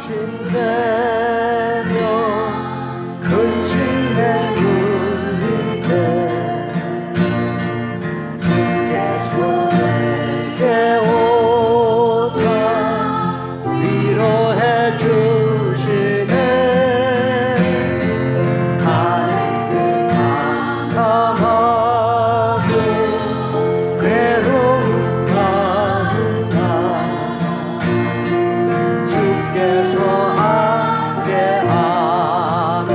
힘내며 근심에 눌릴 때 주께서 내게 오사 위로해 주시네. 나에게 깜깜하고 괴로운 마음아 주께서 함께하며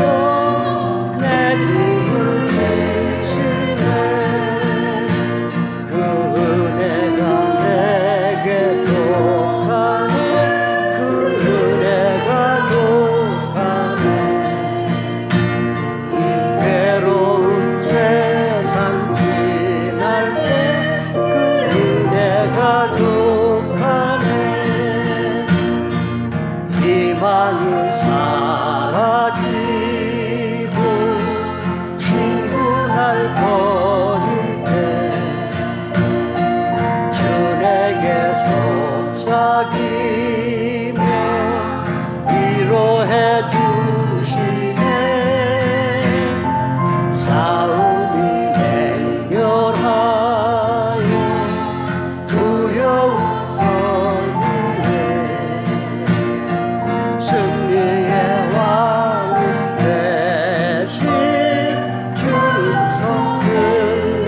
내 힘을 내시네. 그 은혜가 내게 족하네. 그 은혜가 족하네. 이 괴로운 세상 지날 때 그 은혜가 족하네. 희망이 사라지고 친구 날 버릴 때 주 내게 속삭이며 위로해 주시네. 싸움이 맹렬하여 두려운 전후에 승리의 왕이 되신 주를 섬기네.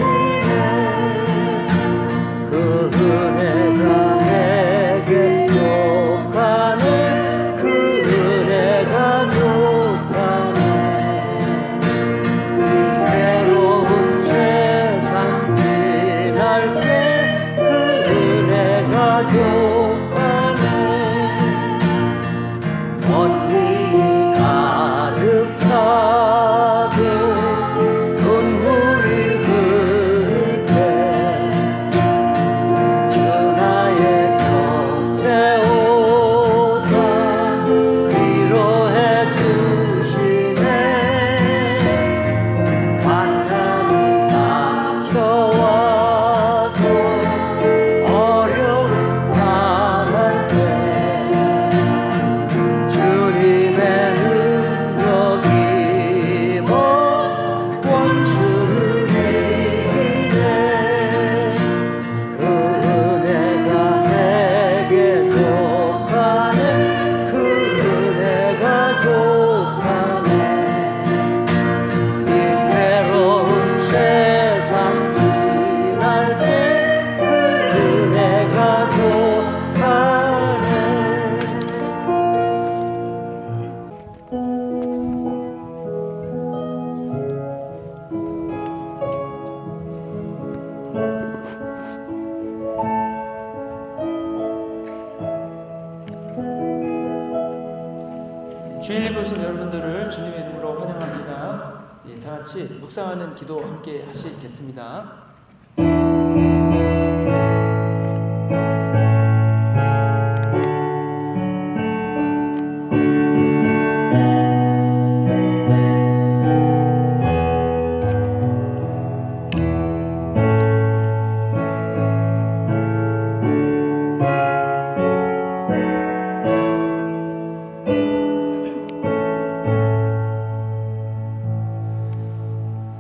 그 은혜가 내게 족하네. 그 은혜가 족하네. 이 괴로운 세상 지날 때 그 은혜가 족하네. 언니 가득 차고 눈물이 흐를 때 주 나의 곁에 오사 위로해 주시네. 만남이 닥쳐와서 어려움 당할 때 주님의 능력이 뭐 원수를 이기네. 그 은혜가 내게 족하네. 그 은혜가 족하네. 이 괴로운 세상 지날 때 그 은혜가 족하네. 주일 예배 오신 여러분들을 주님의 이름으로 환영합니다. 다 같이 묵상하는 기도 함께 하시겠습니다.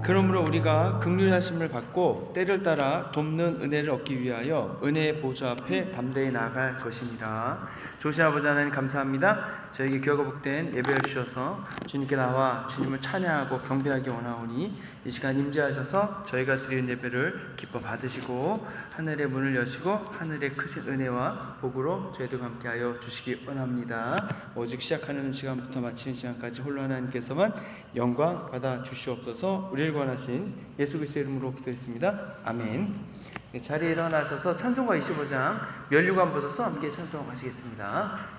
그러므로 우리가 긍휼하심을 받고 때를 따라 돕는 은혜를 얻기 위하여 은혜의 보좌 앞에 담대히 나아갈 것이니라. 조신 아버지 하나님 감사합니다. 저에게 귀하고 복된 예배를 주셔서 주님께 나와 주님을 찬양하고 경배하기 원하오니 이 시간 임재하셔서 저희가 드리는 예배를 기뻐 받으시고 하늘의 문을 여시고 하늘의 크신 은혜와 복으로 저희들과 함께하여 주시기 원합니다. 오직 시작하는 시간부터 마치는 시간까지 홀로 하나님께서만 영광 받아 주시옵소서. 우리를 구원하신 예수 그리스도의 이름으로 기도했습니다. 아멘. 자리에 일어나셔서 찬송가 25장 면류관 보셔서 함께 찬송하시겠습니다.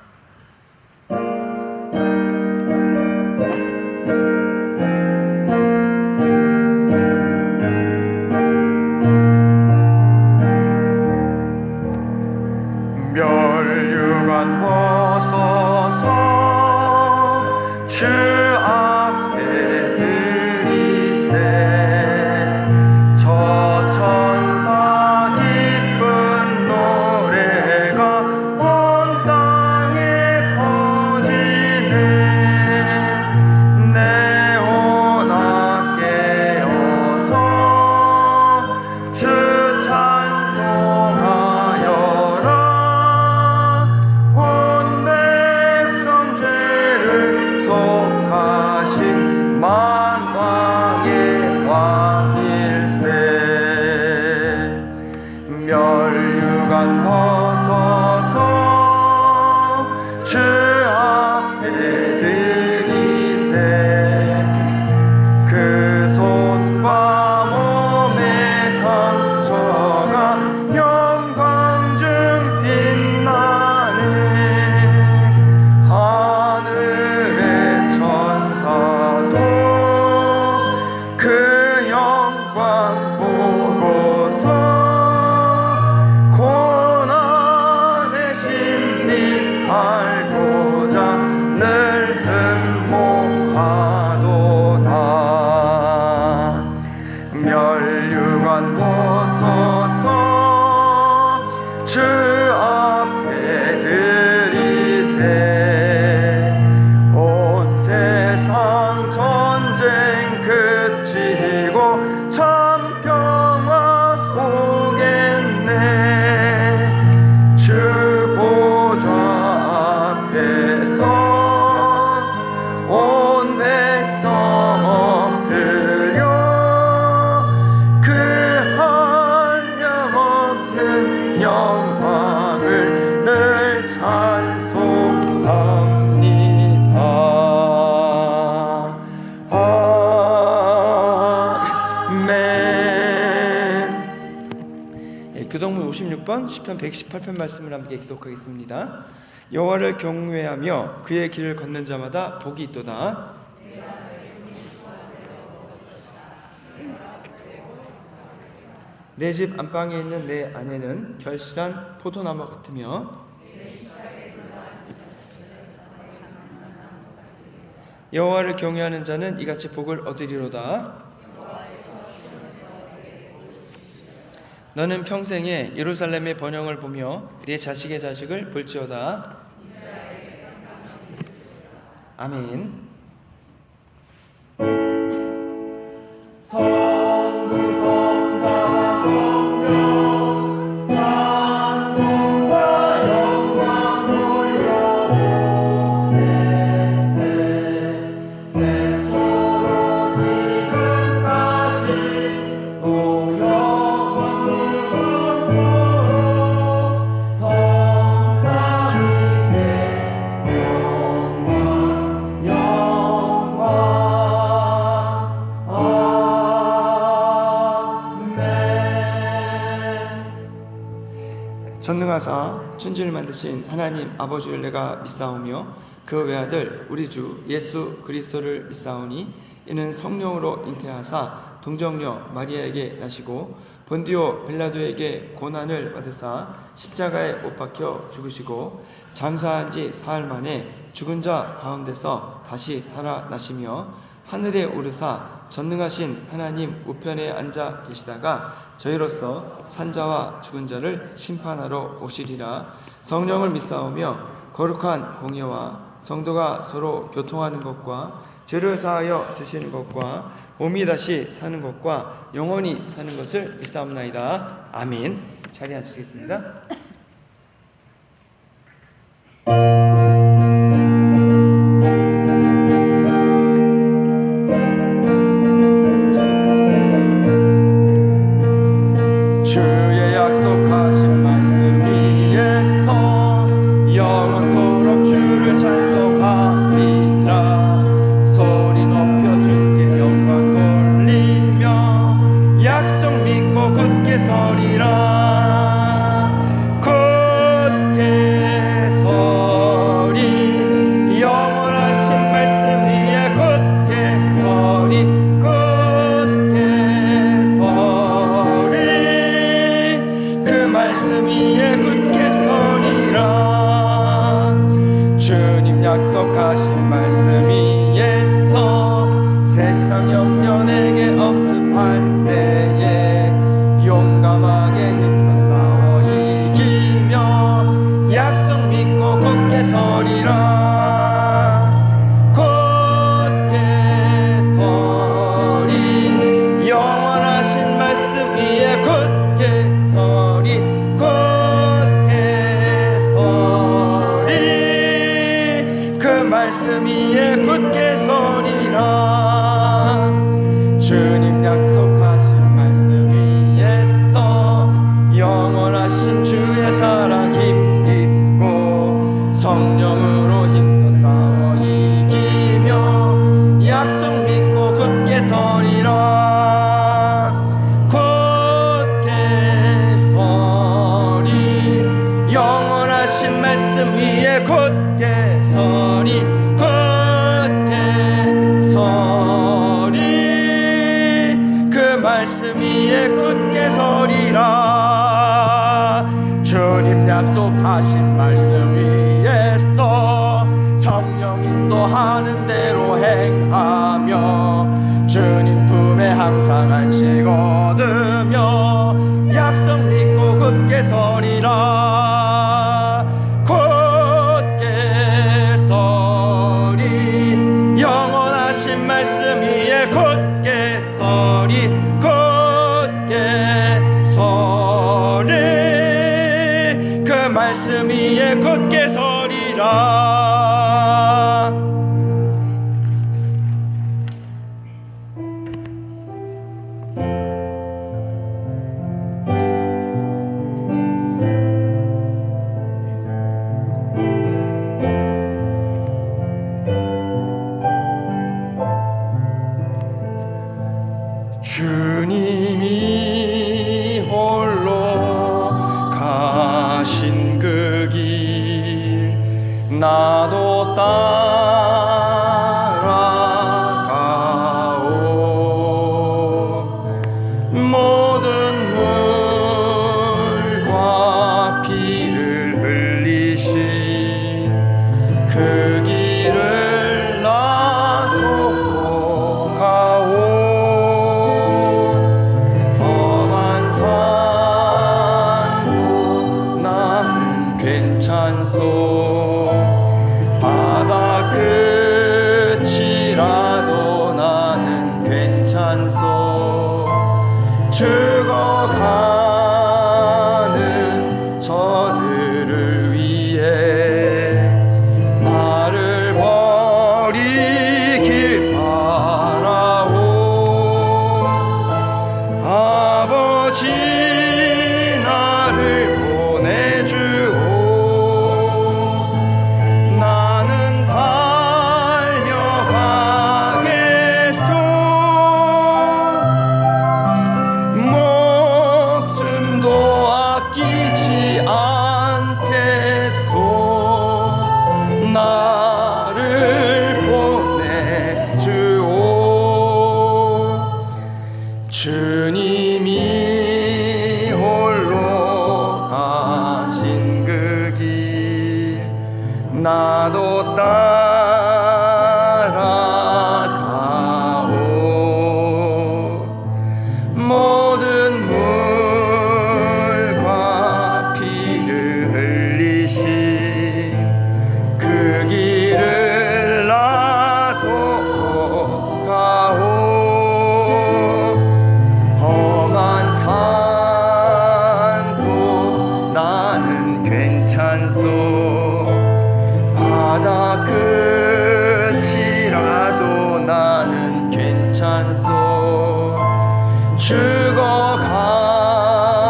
멸류관 벗어서 주 앞에 드리세. 저 천사 기쁜 노래가 온 땅에 퍼질 알고자 늘 흠모하도다. 멸류관 벗어서 주 앞에 들이세. 온 세상 전쟁 그치고 참 평화 오겠네. 주 보좌 앞에서 온 백성 엎드려 그 한량없는 영광을 늘 찬송합니다. 아멘. 교독문 56번 시편 118편 말씀을 함께 기독하겠습니다. 여호와를 경외하며 그의 길을 걷는 자마다 복이 있도다. 내 집 안방에 있는 내 아내는 결실한 포도나무 같으며 여호와를 경외하는 자는 이같이 복을 얻으리로다. 너는 평생에 예루살렘의 번영을 보며 네 자식의 자식을 볼지어다. 아멘. 전능하사 천지를 만드신 하나님 아버지를 내가 믿사오며 그 외아들 우리 주 예수 그리스도를 믿사오니 이는 성령으로 잉태하사 동정녀 마리아에게 나시고 본디오 빌라도에게 고난을 받으사 십자가에 못 박혀 죽으시고 장사한 지 사흘 만에 죽은 자 가운데서 다시 살아나시며 하늘에 오르사 전능하신 하나님 우편에 앉아 계시다가 저희로서 산자와 죽은 자를 심판하러 오시리라. 성령을 믿사오며 거룩한 공예와 성도가 서로 교통하는 것과 죄를 사하여 주시는 것과 몸이 다시 사는 것과 영원히 사는 것을 믿사옵나이다. 아멘. 자리에 앉으시겠습니다. 주의 약속하신 말씀 위에서 영원토록 주를 찬송하리라. 소리 높여 주께 영광 돌리며 약속 믿고 굳게 서리라. 굳게 서리. 영원하신 말씀 위에 굳게 서리. 말씀 위에 굳게 서리라. 주님 약속하신 말씀 위에서 세상 영년에게 엄습할 때에 용감하게 힘써 싸워 이기며 약속 믿고 굳게 서리라. 굳게 서리. 영원하신 말씀 위에 굳게 서리. 그 말씀 위에 굳게 서리라. 주님 약속하신 말씀 위에서 영원하신 주의 사랑 힘입고 성령으로 힘써 싸워 이기며 약속 믿고 굳게 서리라. 굳게 서리. 영원하신 말씀 위에 굳게 서리. 굳게 서리. 그 말씀 위에 굳게 서리라. 주님 약속하신 말씀 위에 주님이 홀로 가신 그 길 나도 따라가오. 모든 물과 피를 흘리신 그 길을 나도 가오. 괜찮소. 바다 끝이라도 나는 괜찮소. 죽어가는 저들을 위해 나를 버리길 바라오. 아버지 나를 보내주오. 나를 보내주오. 주님이 홀로 가신 그 길 나도 따라가오. 모든 물과 피를 흘리신 그 길을 나도 가오. 험한 산도 나는 괜찮소. 바다 끝이라도 나는 괜찮소.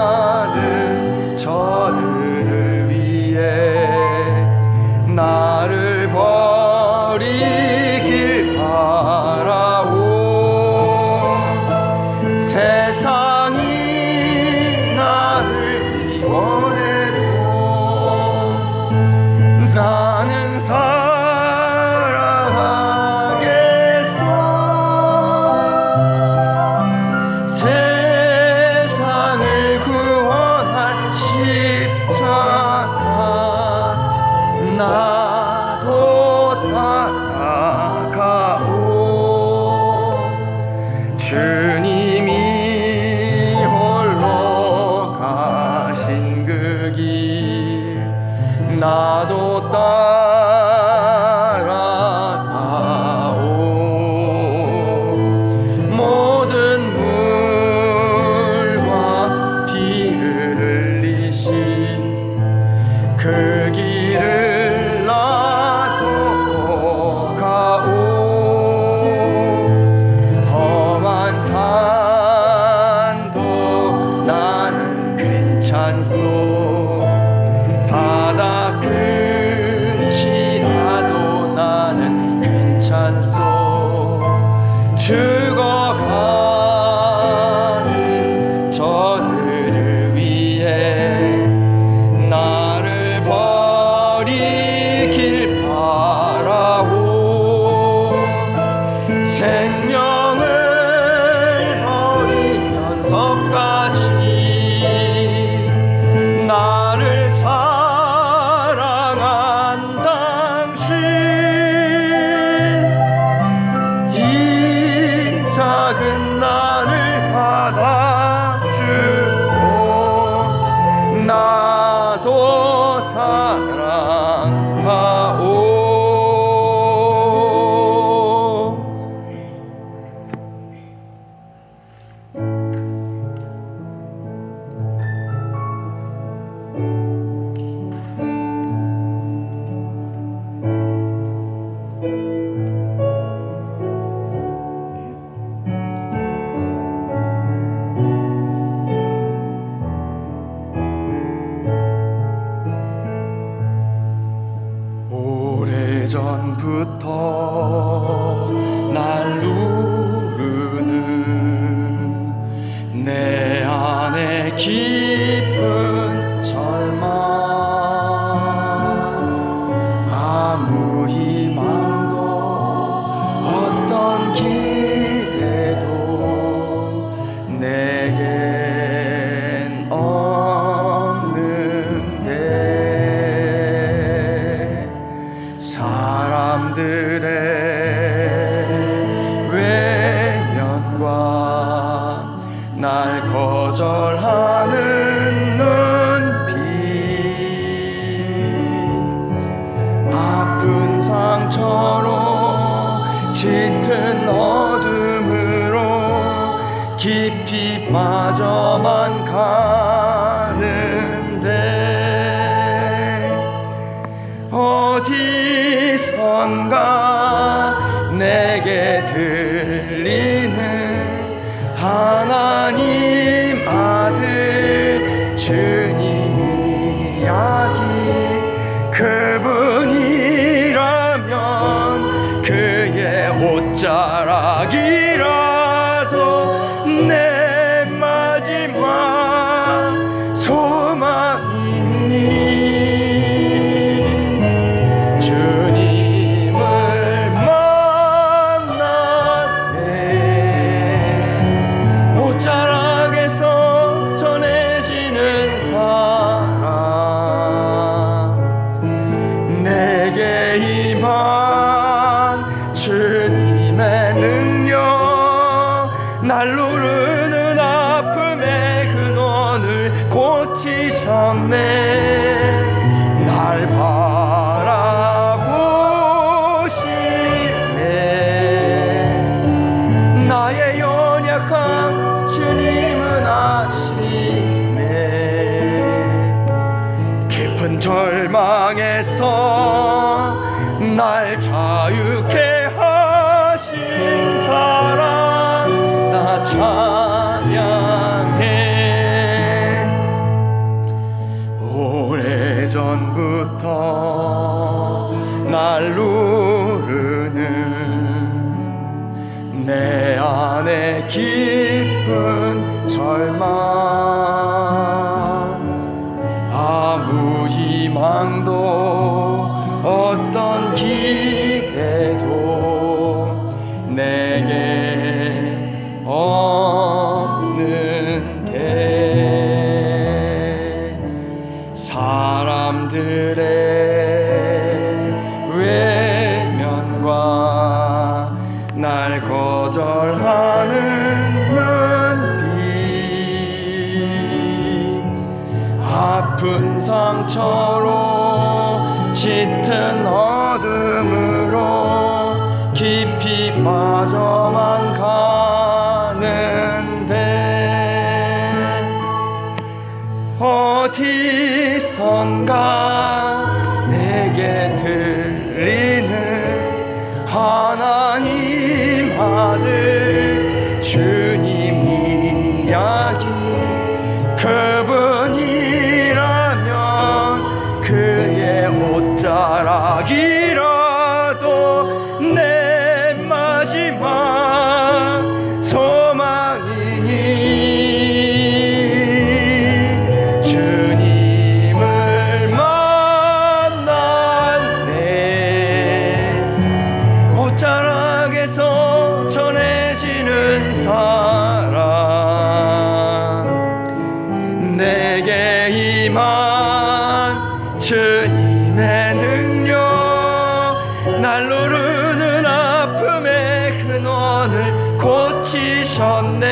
죽어가는 저들을 위해 나를 버리길 바라오. 세상이 나를 미워해도 나는 사랑하겠소. 세상을 구원할 십자가 나도 따라가오. 주님이 홀로 가신 그 길 나도 따라가오. 모든 물과 피를 흘리신 그 길을 나도 가오. 험한 산도 나는 괜찮소. 바다 끝이라도 오래전부터 날 누르는 내 안에 깊은 절망, 아무 희망도 어떤 길에도 내겐 없는데, 사람들의 외면과 날 거절하는 눈빛, 아픈 상처로 짙은 어둠으로 깊이 빠져만 가는데, 어디선가 내게 들리는 하나님 아들 주님 이야기, 그분이라면 그의 옷자락이라도 내 마지막 소망이니, 주님을 만나네. 옷자락에서 전해지는 사랑, 내게 임한 주님의 능력, 날 누르는 아픔의 근원을 고치셨네. 날 바라보시네. 나의 연약함 주님은 아시네. 깊은 절망에서 날 자유케 하신 사랑, 나 찬양해. 오래전부터 날 누르는 내 안에 깊은 절망, 아무 희망도 어떤 길에도 내게 없는데, 사람들의 외면과 날 거절하는 눈빛, 아픈 상처로 짙은 어둠으로 깊이 빠져만 가는데, 어디선가 내게 들리는 하나님 아들 주님 이야기, 그분이라면 그의 옷자락이라도 내 마지막 소망이니, 주님을 만났네. 옷자락에서 전해지는 사랑, 내게 임한 주님의 능력, 날 누르는 아픔의 근원을 고치셨네.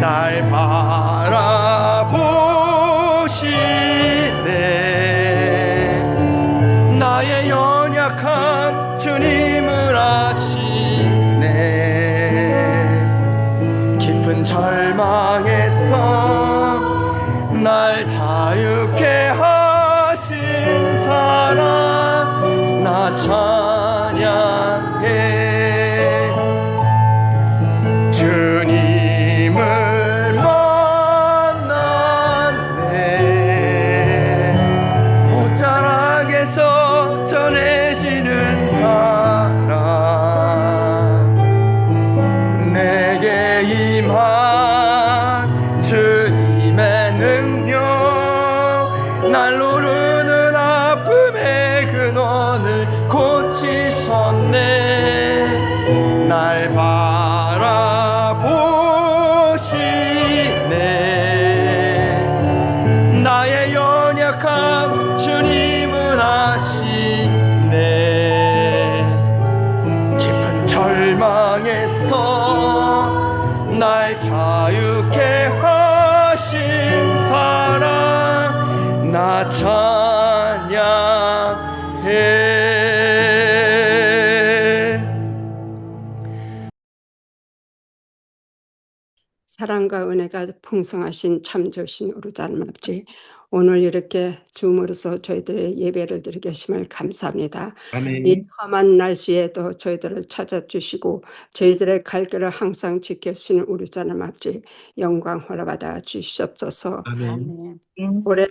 날 바라보시네. 나의 연약함 주님을 아시네. 깊은 절망에서 날 자유케 하신 사랑, 나 찬양해. 주님을 만났네. 옷자락에서 전해 사랑과 은혜가 풍성하신 참 좋으신 우리 하나님 아버지, 오늘 이렇게 줌으로써 저희들의 예배를 드리게 하심을 감사합니다. 이 아멘. 험한 날씨에도 저희들을 찾아주시고 저희들의 갈 길을 항상 지켜주시는 우리 하나님 아버지, 영광 홀라받아 주시옵소서. 아멘. 올해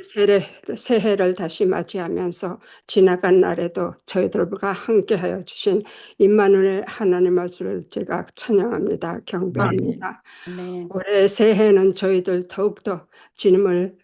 새해를 다시 맞이하면서 지나간 날에도 저희들과 함께하여 주신 임마누엘 하나님을 제가 찬양합니다. 경배합니다. 올해 새해는 저희들 더욱더 주님을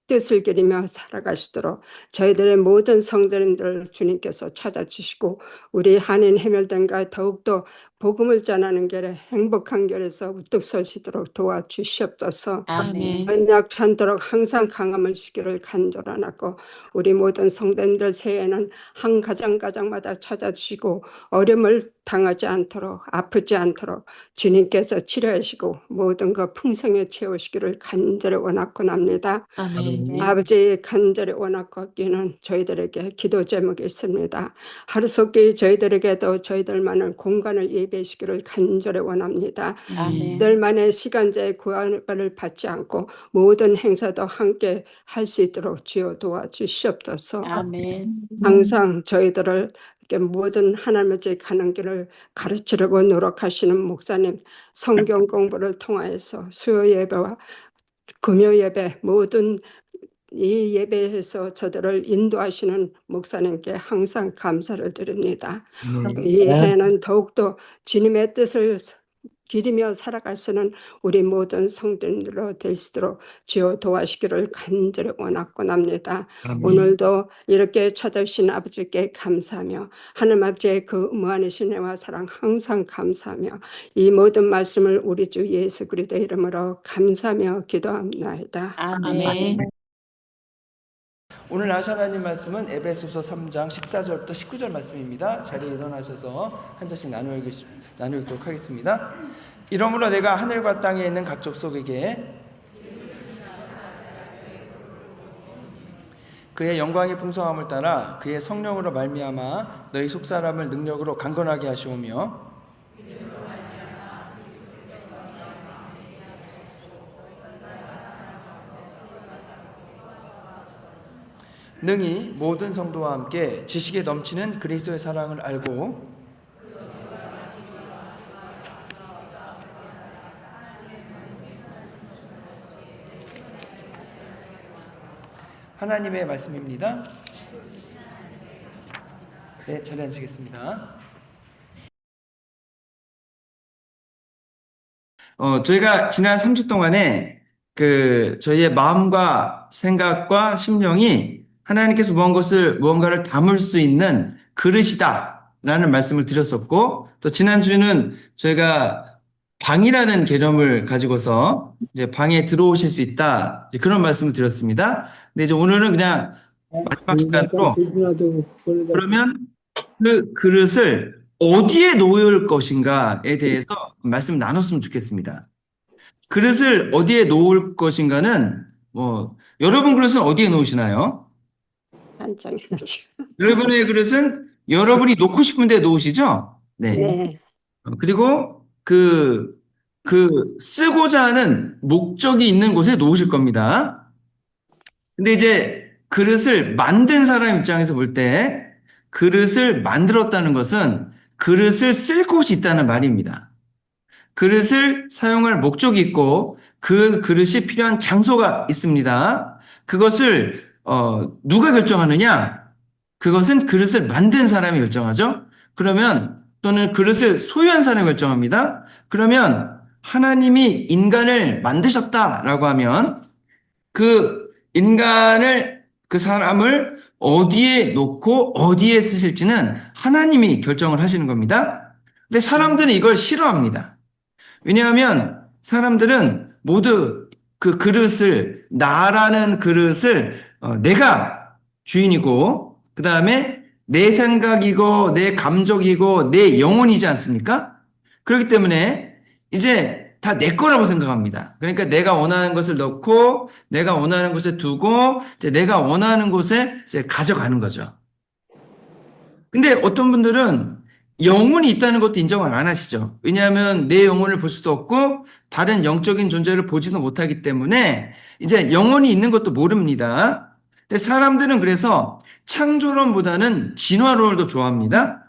뜻을 기리며 살아가시도록 저희들의 모든 성도님들 주님께서 찾아주시고 우리 한인 해멸단과 더욱더 복음을 전하는 길에 행복한 길에서 우뚝 서시도록 도와주시옵소서. 아멘. 언약 찬도록 항상 강함을 주기를 간절하고 우리 모든 성도님들 새해에는 한 가정마다 찾아주시고 어려움을 당하지 않도록 아프지 않도록 주님께서 치료하시고 모든 것 풍성에 채우시기를 간절히 원하고 납니다. 아멘. 아버지의 간절히 원하고 기는 저희들에게 기도 제목이 있습니다. 하루속히 저희들에게도 저희들만의 공간을 예배하시기를 간절히 원합니다. 아멘. 저희들만의 시간제의 구원을 받지 않고 모든 행사도 함께 할 수 있도록 주여 도와주시옵소서. 아멘. 항상 저희들을 이렇게 모든 하나님의 집 가는 길을 가르치려고 노력하시는 목사님, 성경 공부를 통하여서 수요 예배와 금요 예배 모든 이 예배에서 저들을 인도하시는 목사님께 항상 감사를 드립니다. 이 해는 더욱더 주님의 뜻을 기리며 살아갈 수 있는 우리 모든 성도님들로 될 수 있도록 주여 도와주시기를 간절히 원하고 납니다. 오늘도 이렇게 찾아주신 아버지께 감사하며 하나님 아버지의 그 무한하신 은혜와 사랑 항상 감사하며 이 모든 말씀을 우리 주 예수 그리스도의 이름으로 감사하며 기도합니다. 아멘. 오늘 하나님 말씀은 에베소서 3장 14절부터 19절 말씀입니다. 자리에 일어나셔서 한 절씩 나누도록 하겠습니다. 이러므로 내가 하늘과 땅에 있는 각 족속에게 그의 영광의 풍성함을 따라 그의 성령으로 말미암아 너희 속사람을 능력으로 강건하게 하시오며 능히 모든 성도와 함께 지식에 넘치는 그리스도의 사랑을 알고 하나님의 말씀입니다. 네, 자리에 앉으시겠습니다. 저희가 지난 3주 동안에 저희의 마음과 생각과 심령이 하나님께서 무언가를 담을 수 있는 그릇이다라는 말씀을 드렸었고, 또 지난주는 저희가 방이라는 개념을 가지고서 이제 방에 들어오실 수 있다, 그런 말씀을 드렸습니다. 근데 이제 오늘은 그냥 마지막 시간으로 그러면 그 그릇을 어디에 놓을 것인가에 대해서 말씀 나눴으면 좋겠습니다. 그릇을 어디에 놓을 것인가는 여러분 그릇은 어디에 놓으시나요? 한장에 여러분의 그릇은 여러분이 놓고 싶은 데 놓으시죠? 네. 네. 그리고 쓰고자 하는 목적이 있는 곳에 놓으실 겁니다. 근데 이제 그릇을 만든 사람 입장에서 볼 때 그릇을 만들었다는 것은 그릇을 쓸 곳이 있다는 말입니다. 그릇을 사용할 목적이 있고 그 그릇이 필요한 장소가 있습니다. 그것을 누가 결정하느냐? 그것은 그릇을 만든 사람이 결정하죠. 그러면 또는 그릇을 소유한 사람이 결정합니다. 그러면 하나님이 인간을 만드셨다라고 하면 그 인간을 그 사람을 어디에 놓고 어디에 쓰실지는 하나님이 결정을 하시는 겁니다. 근데 사람들은 이걸 싫어합니다. 왜냐하면 사람들은 모두 그 그릇을 나라는 그릇을 내가 주인이고 그 다음에 내 생각이고 내 감정이고 내 영혼이지 않습니까? 그렇기 때문에 이제 다 내 거라고 생각합니다. 그러니까 내가 원하는 것을 넣고 내가 원하는 곳에 두고 이제 내가 원하는 곳에 이제 가져가는 거죠. 근데 어떤 분들은 영혼이 있다는 것도 인정을 안 하시죠. 왜냐하면 내 영혼을 볼 수도 없고 다른 영적인 존재를 보지도 못하기 때문에 이제 영혼이 있는 것도 모릅니다. 근데 사람들은 그래서 창조론보다는 진화론을 더 좋아합니다.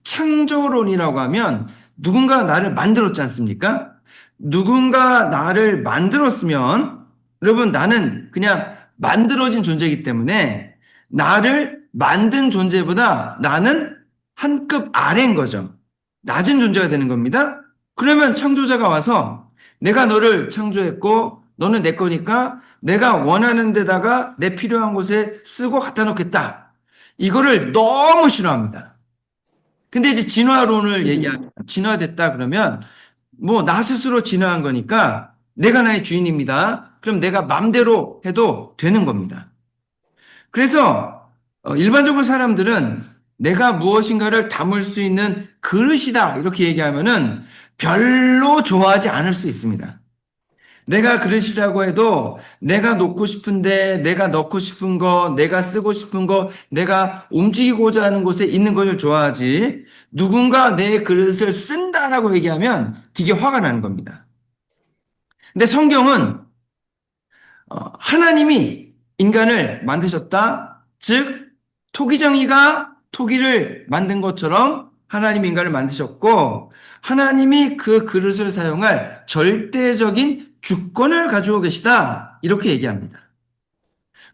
창조론이라고 하면 누군가 나를 만들었지 않습니까? 누군가 나를 만들었으면 여러분 나는 그냥 만들어진 존재이기 때문에 나를 만든 존재보다 나는 한 급 아래인 거죠. 낮은 존재가 되는 겁니다. 그러면 창조자가 와서 내가 너를 창조했고 너는 내 거니까 내가 원하는 데다가 내 필요한 곳에 쓰고 갖다 놓겠다. 이거를 너무 싫어합니다. 근데 이제 진화론을 얘기하면 진화됐다 그러면 뭐 나 스스로 진화한 거니까 내가 나의 주인입니다. 그럼 내가 맘대로 해도 되는 겁니다. 그래서 일반적으로 사람들은 내가 무엇인가를 담을 수 있는 그릇이다 이렇게 얘기하면은 별로 좋아하지 않을 수 있습니다. 내가 그릇이라고 해도 내가 놓고 싶은데 내가 넣고 싶은 거, 내가 쓰고 싶은 거, 내가 움직이고자 하는 곳에 있는 것을 좋아하지 누군가 내 그릇을 쓴다라고 얘기하면 되게 화가 나는 겁니다. 근데 성경은 하나님이 인간을 만드셨다. 즉 토기정이가 토기를 만든 것처럼 하나님이 인간을 만드셨고 하나님이 그 그릇을 사용할 절대적인 주권을 가지고 계시다. 이렇게 얘기합니다.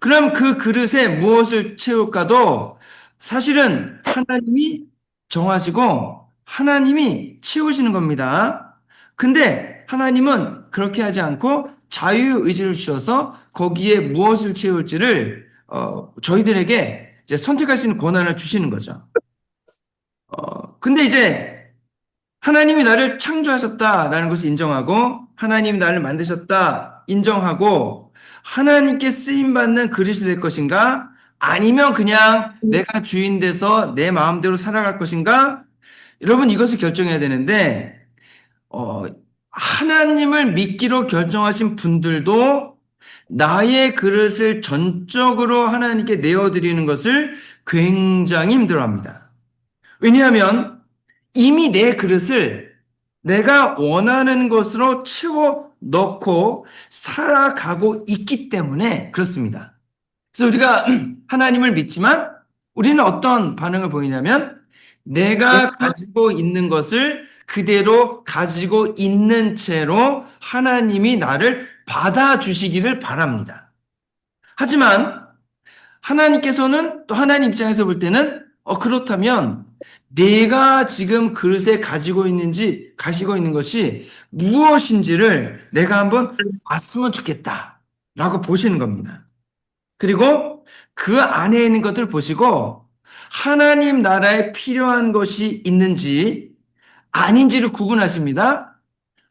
그럼 그 그릇에 무엇을 채울까도 사실은 하나님이 정하시고 하나님이 채우시는 겁니다. 근데 하나님은 그렇게 하지 않고 자유의지를 주셔서 거기에 무엇을 채울지를 저희들에게 이제 선택할 수 있는 권한을 주시는 거죠. 근데 이제 하나님이 나를 창조하셨다라는 것을 인정하고 하나님이 나를 만드셨다 인정하고 하나님께 쓰임받는 그릇이 될 것인가? 아니면 그냥 내가 주인 돼서 내 마음대로 살아갈 것인가? 여러분 이것을 결정해야 되는데 하나님을 믿기로 결정하신 분들도 나의 그릇을 전적으로 하나님께 내어드리는 것을 굉장히 힘들어합니다. 왜냐하면 이미 내 그릇을 내가 원하는 것으로 채워 넣고 살아가고 있기 때문에 그렇습니다. 그래서 우리가 하나님을 믿지만 우리는 어떤 반응을 보이냐면 내가 가지고 있는 것을 그대로 가지고 있는 채로 하나님이 나를 받아주시기를 바랍니다. 하지만 하나님께서는 또 하나님 입장에서 볼 때는 그렇다면 내가 지금 그릇에 가지고 있는 것이 무엇인지를 내가 한번 봤으면 좋겠다라고 보시는 겁니다. 그리고 그 안에 있는 것들을 보시고 하나님 나라에 필요한 것이 있는지 아닌지를 구분하십니다.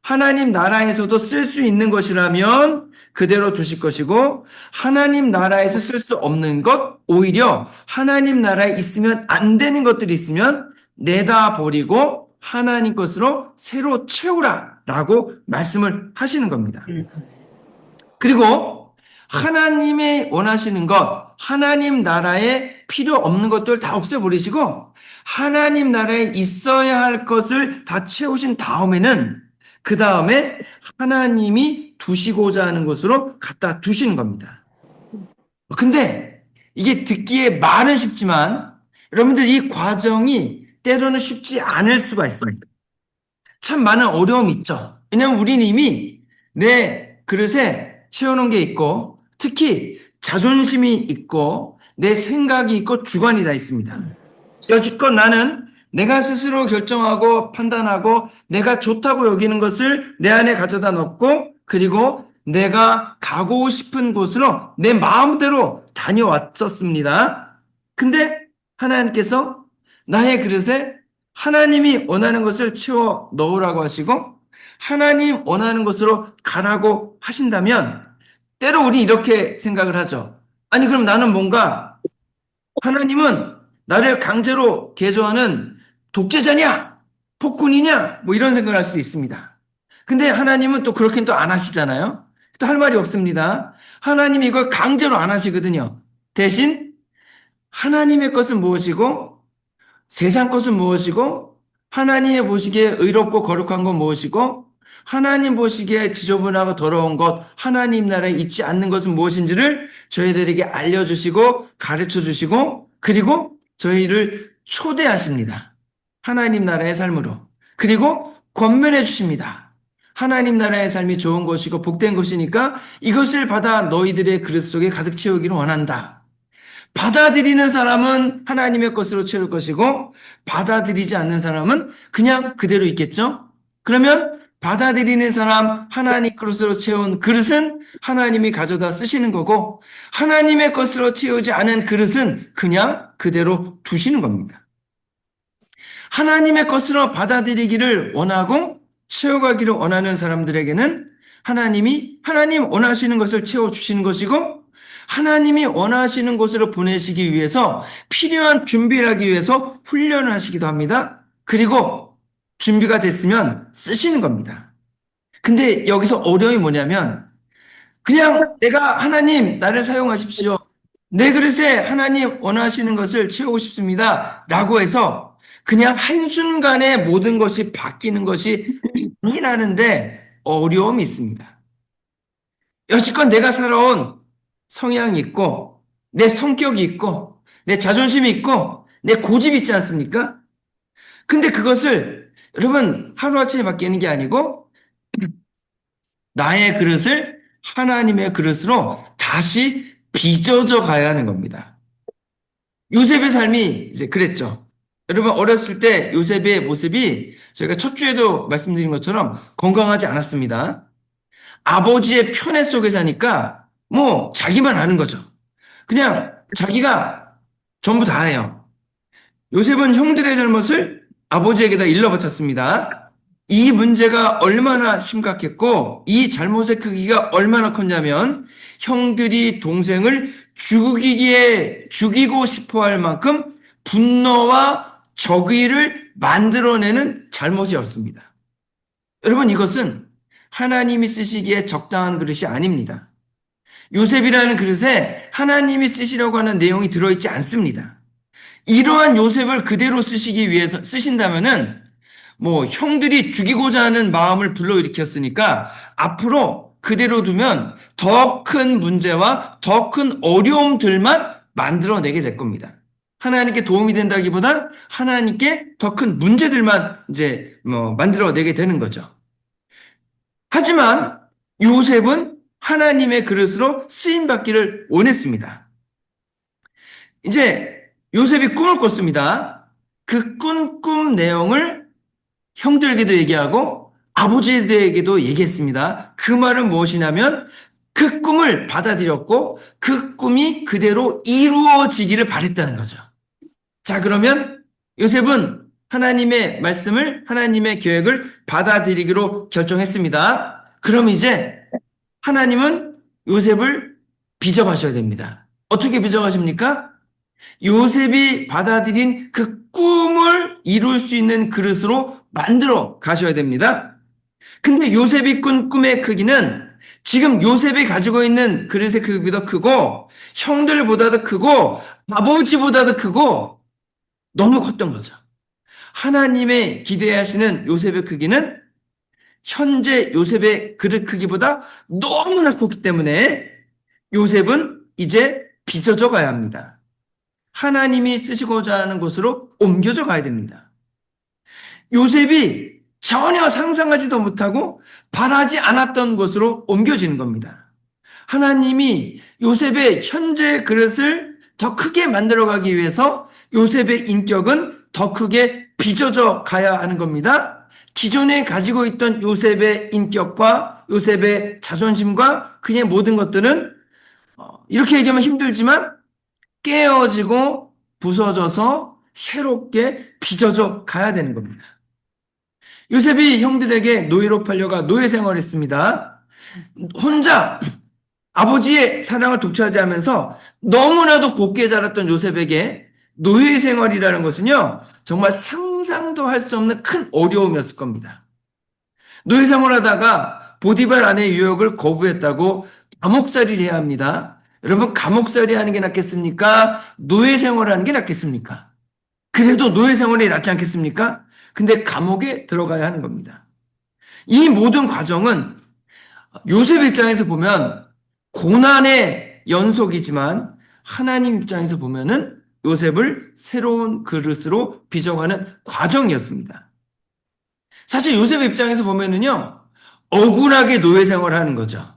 하나님 나라에서도 쓸 수 있는 것이라면 그대로 두실 것이고 하나님 나라에서 쓸 수 없는 것 오히려 하나님 나라에 있으면 안 되는 것들이 있으면 내다 버리고 하나님 것으로 새로 채우라라고 말씀을 하시는 겁니다. 그리고 하나님이 원하시는 것, 하나님 나라에 필요 없는 것들 다 없애버리시고 하나님 나라에 있어야 할 것을 다 채우신 다음에는 그 다음에 하나님이 두시고자 하는 것으로 갖다 두시는 겁니다. 근데 이게 듣기에 말은 쉽지만 여러분들 이 과정이 때로는 쉽지 않을 수가 있습니다. 참 많은 어려움이 있죠. 왜냐하면 우리는 이미 내 그릇에 채워놓은 게 있고 특히 자존심이 있고 내 생각이 있고 주관이 다 있습니다. 여지껏 나는 내가 스스로 결정하고 판단하고 내가 좋다고 여기는 것을 내 안에 가져다 놓고 그리고 내가 가고 싶은 곳으로 내 마음대로 다녀왔었습니다. 근데 하나님께서 나의 그릇에 하나님이 원하는 것을 채워 넣으라고 하시고 하나님 원하는 것으로 가라고 하신다면 때로 우리 이렇게 생각을 하죠. 아니 그럼 나는 뭔가 하나님은 나를 강제로 개조하는 독재자냐? 폭군이냐? 뭐 이런 생각을 할 수도 있습니다. 근데 하나님은 또 그렇게는 또 안 하시잖아요. 또 할 말이 없습니다. 하나님이 이걸 강제로 안 하시거든요. 대신 하나님의 것은 무엇이고 세상 것은 무엇이고 하나님의 보시기에 의롭고 거룩한 건 무엇이고 하나님 보시기에 지저분하고 더러운 것, 하나님 나라에 있지 않는 것은 무엇인지를 저희들에게 알려주시고 가르쳐주시고 그리고 저희를 초대하십니다. 하나님 나라의 삶으로. 그리고 권면해 주십니다. 하나님 나라의 삶이 좋은 것이고 복된 것이니까 이것을 받아 너희들의 그릇 속에 가득 채우기를 원한다. 받아들이는 사람은 하나님의 것으로 채울 것이고 받아들이지 않는 사람은 그냥 그대로 있겠죠? 그러면 받아들이는 사람 하나님 것으로 채운 그릇은 하나님이 가져다 쓰시는 거고 하나님의 것으로 채우지 않은 그릇은 그냥 그대로 두시는 겁니다. 하나님의 것으로 받아들이기를 원하고 채워가기를 원하는 사람들에게는 하나님 원하시는 것을 채워주시는 것이고 하나님이 원하시는 곳으로 보내시기 위해서 필요한 준비를 하기 위해서 훈련을 하시기도 합니다. 그리고 준비가 됐으면 쓰시는 겁니다. 근데 여기서 어려움이 뭐냐면 그냥 내가 하나님 나를 사용하십시오. 내 그릇에 하나님 원하시는 것을 채우고 싶습니다. 라고 해서 그냥 한순간에 모든 것이 바뀌는 것이 아니라는데 어려움이 있습니다. 여지껏 내가 살아온 성향이 있고 내 성격이 있고 내 자존심이 있고 내 고집이 있지 않습니까? 근데 그것을 여러분 하루아침에 바뀌는 게 아니고 나의 그릇을 하나님의 그릇으로 다시 빚어져 가야 하는 겁니다. 요셉의 삶이 이제 그랬죠. 여러분 어렸을 때 요셉의 모습이 저희가 첫 주에도 말씀드린 것처럼 건강하지 않았습니다. 아버지의 편애 속에 사니까 뭐 자기만 아는 거죠. 그냥 자기가 전부 다 해요. 요셉은 형들의 잘못을 아버지에게다 일러바쳤습니다. 이 문제가 얼마나 심각했고 이 잘못의 크기가 얼마나 컸냐면 형들이 동생을 죽이고 싶어 할 만큼 분노와 적의를 만들어내는 잘못이었습니다. 여러분 이것은 하나님이 쓰시기에 적당한 그릇이 아닙니다. 요셉이라는 그릇에 하나님이 쓰시려고 하는 내용이 들어있지 않습니다. 이러한 요셉을 그대로 쓰시기 위해서 쓰신다면은 뭐 형들이 죽이고자 하는 마음을 불러일으켰으니까 앞으로 그대로 두면 더 큰 문제와 더 큰 어려움들만 만들어내게 될 겁니다. 하나님께 도움이 된다기보단 하나님께 더 큰 문제들만 이제 만들어내게 되는 거죠. 하지만 요셉은 하나님의 그릇으로 쓰임받기를 원했습니다. 이제 요셉이 꿈을 꿨습니다. 그 꿈 내용을 형들에게도 얘기하고 아버지에게도 얘기했습니다. 그 말은 무엇이냐면 그 꿈을 받아들였고 그 꿈이 그대로 이루어지기를 바랬다는 거죠. 자, 그러면 요셉은 하나님의 말씀을 하나님의 계획을 받아들이기로 결정했습니다. 그럼 이제 하나님은 요셉을 빚어가셔야 됩니다. 어떻게 빚어가십니까? 요셉이 받아들인 그 꿈을 이룰 수 있는 그릇으로 만들어 가셔야 됩니다. 근데 요셉이 꾼 꿈의 크기는 지금 요셉이 가지고 있는 그릇의 크기보다 크고 형들보다도 크고 아버지보다도 크고 너무 컸던 거죠. 하나님의 기대하시는 요셉의 크기는 현재 요셉의 그릇 크기보다 너무나 컸기 때문에 요셉은 이제 빚어져 가야 합니다. 하나님이 쓰시고자 하는 곳으로 옮겨져 가야 됩니다. 요셉이 전혀 상상하지도 못하고 바라지 않았던 곳으로 옮겨지는 겁니다. 하나님이 요셉의 현재 그릇을 더 크게 만들어가기 위해서 요셉의 인격은 더 크게 빚어져 가야 하는 겁니다. 기존에 가지고 있던 요셉의 인격과 요셉의 자존심과 그의 모든 것들은 이렇게 얘기하면 힘들지만 깨어지고 부서져서 새롭게 빚어져 가야 되는 겁니다. 요셉이 형들에게 노예로 팔려가 노예 생활했습니다. 혼자 아버지의 사랑을 독차지하면서 너무나도 곱게 자랐던 요셉에게 노예 생활이라는 것은요, 정말 상상도 할 수 없는 큰 어려움이었을 겁니다. 노예 생활하다가 보디발 아내의 유혹을 거부했다고 감옥살이를 해야 합니다. 여러분, 감옥살이 하는 게 낫겠습니까? 노예 생활하는 게 낫겠습니까? 그래도 노예 생활이 낫지 않겠습니까? 근데 감옥에 들어가야 하는 겁니다. 이 모든 과정은 요셉 입장에서 보면 고난의 연속이지만 하나님 입장에서 보면은 요셉을 새로운 그릇으로 빚어가는 과정이었습니다. 사실 요셉 입장에서 보면은요, 억울하게 노예 생활을 하는 거죠.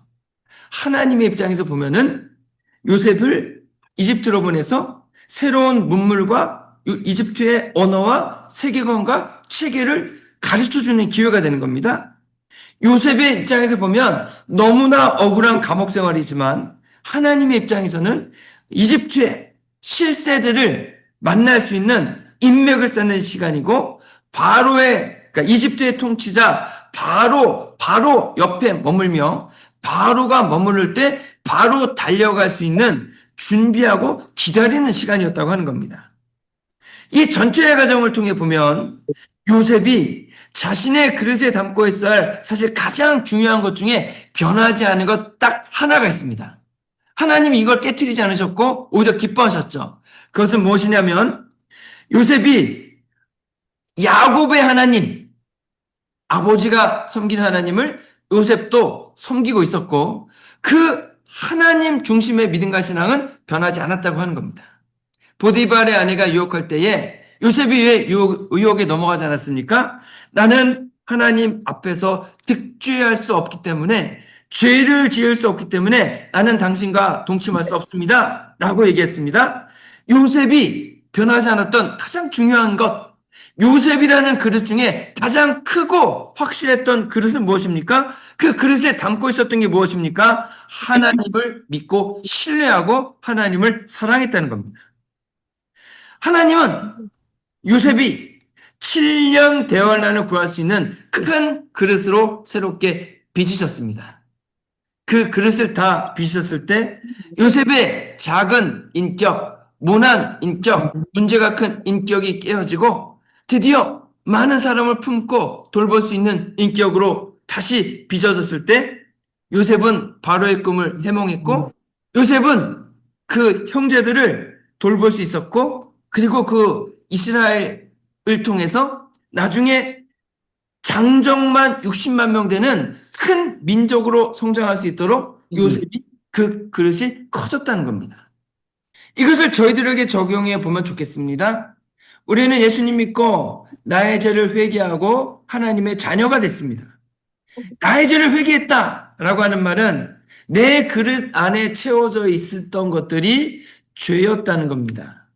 하나님의 입장에서 보면은 요셉을 이집트로 보내서 새로운 문물과 이집트의 언어와 세계관과 체계를 가르쳐 주는 기회가 되는 겁니다. 요셉의 입장에서 보면 너무나 억울한 감옥 생활이지만 하나님의 입장에서는 이집트의 실세들을 만날 수 있는 인맥을 쌓는 시간이고 그러니까 이집트의 통치자 바로 옆에 머물며 바로가 머무를 때 바로 달려갈 수 있는 준비하고 기다리는 시간이었다고 하는 겁니다. 이 전체의 과정을 통해 보면 요셉이 자신의 그릇에 담고 있어야 할 사실 가장 중요한 것 중에 변하지 않은 것 딱 하나가 있습니다. 하나님이 이걸 깨트리지 않으셨고 오히려 기뻐하셨죠. 그것은 무엇이냐면 요셉이 야곱의 하나님, 아버지가 섬긴 하나님을 요셉도 섬기고 있었고 그 하나님 중심의 믿음과 신앙은 변하지 않았다고 하는 겁니다. 보디발의 아내가 유혹할 때에 요셉이 왜 의혹에 넘어가지 않았습니까? 나는 하나님 앞에서 득죄할 수 없기 때문에 죄를 지을 수 없기 때문에 나는 당신과 동침할 수 없습니다. 라고 얘기했습니다. 요셉이 변하지 않았던 가장 중요한 것, 요셉이라는 그릇 중에 가장 크고 확실했던 그릇은 무엇입니까? 그 그릇에 담고 있었던 게 무엇입니까? 하나님을 믿고 신뢰하고 하나님을 사랑했다는 겁니다. 하나님은 요셉이 7년 대환란을 구할 수 있는 큰 그릇으로 새롭게 빚으셨습니다. 그 그릇을 다 빚으셨을 때 요셉의 작은 인격, 모난 인격, 문제가 큰 인격이 깨어지고 드디어 많은 사람을 품고 돌볼 수 있는 인격으로 다시 빚어졌을 때 요셉은 바로의 꿈을 해몽했고 요셉은 그 형제들을 돌볼 수 있었고 그리고 그 이스라엘을 통해서 나중에 장정만 60만 명 되는 큰 민족으로 성장할 수 있도록 요셉이 그 그릇이 커졌다는 겁니다. 이것을 저희들에게 적용해 보면 좋겠습니다. 우리는 예수님 믿고 나의 죄를 회개하고 하나님의 자녀가 됐습니다. 나의 죄를 회개했다라고 하는 말은 내 그릇 안에 채워져 있었던 것들이 죄였다는 겁니다.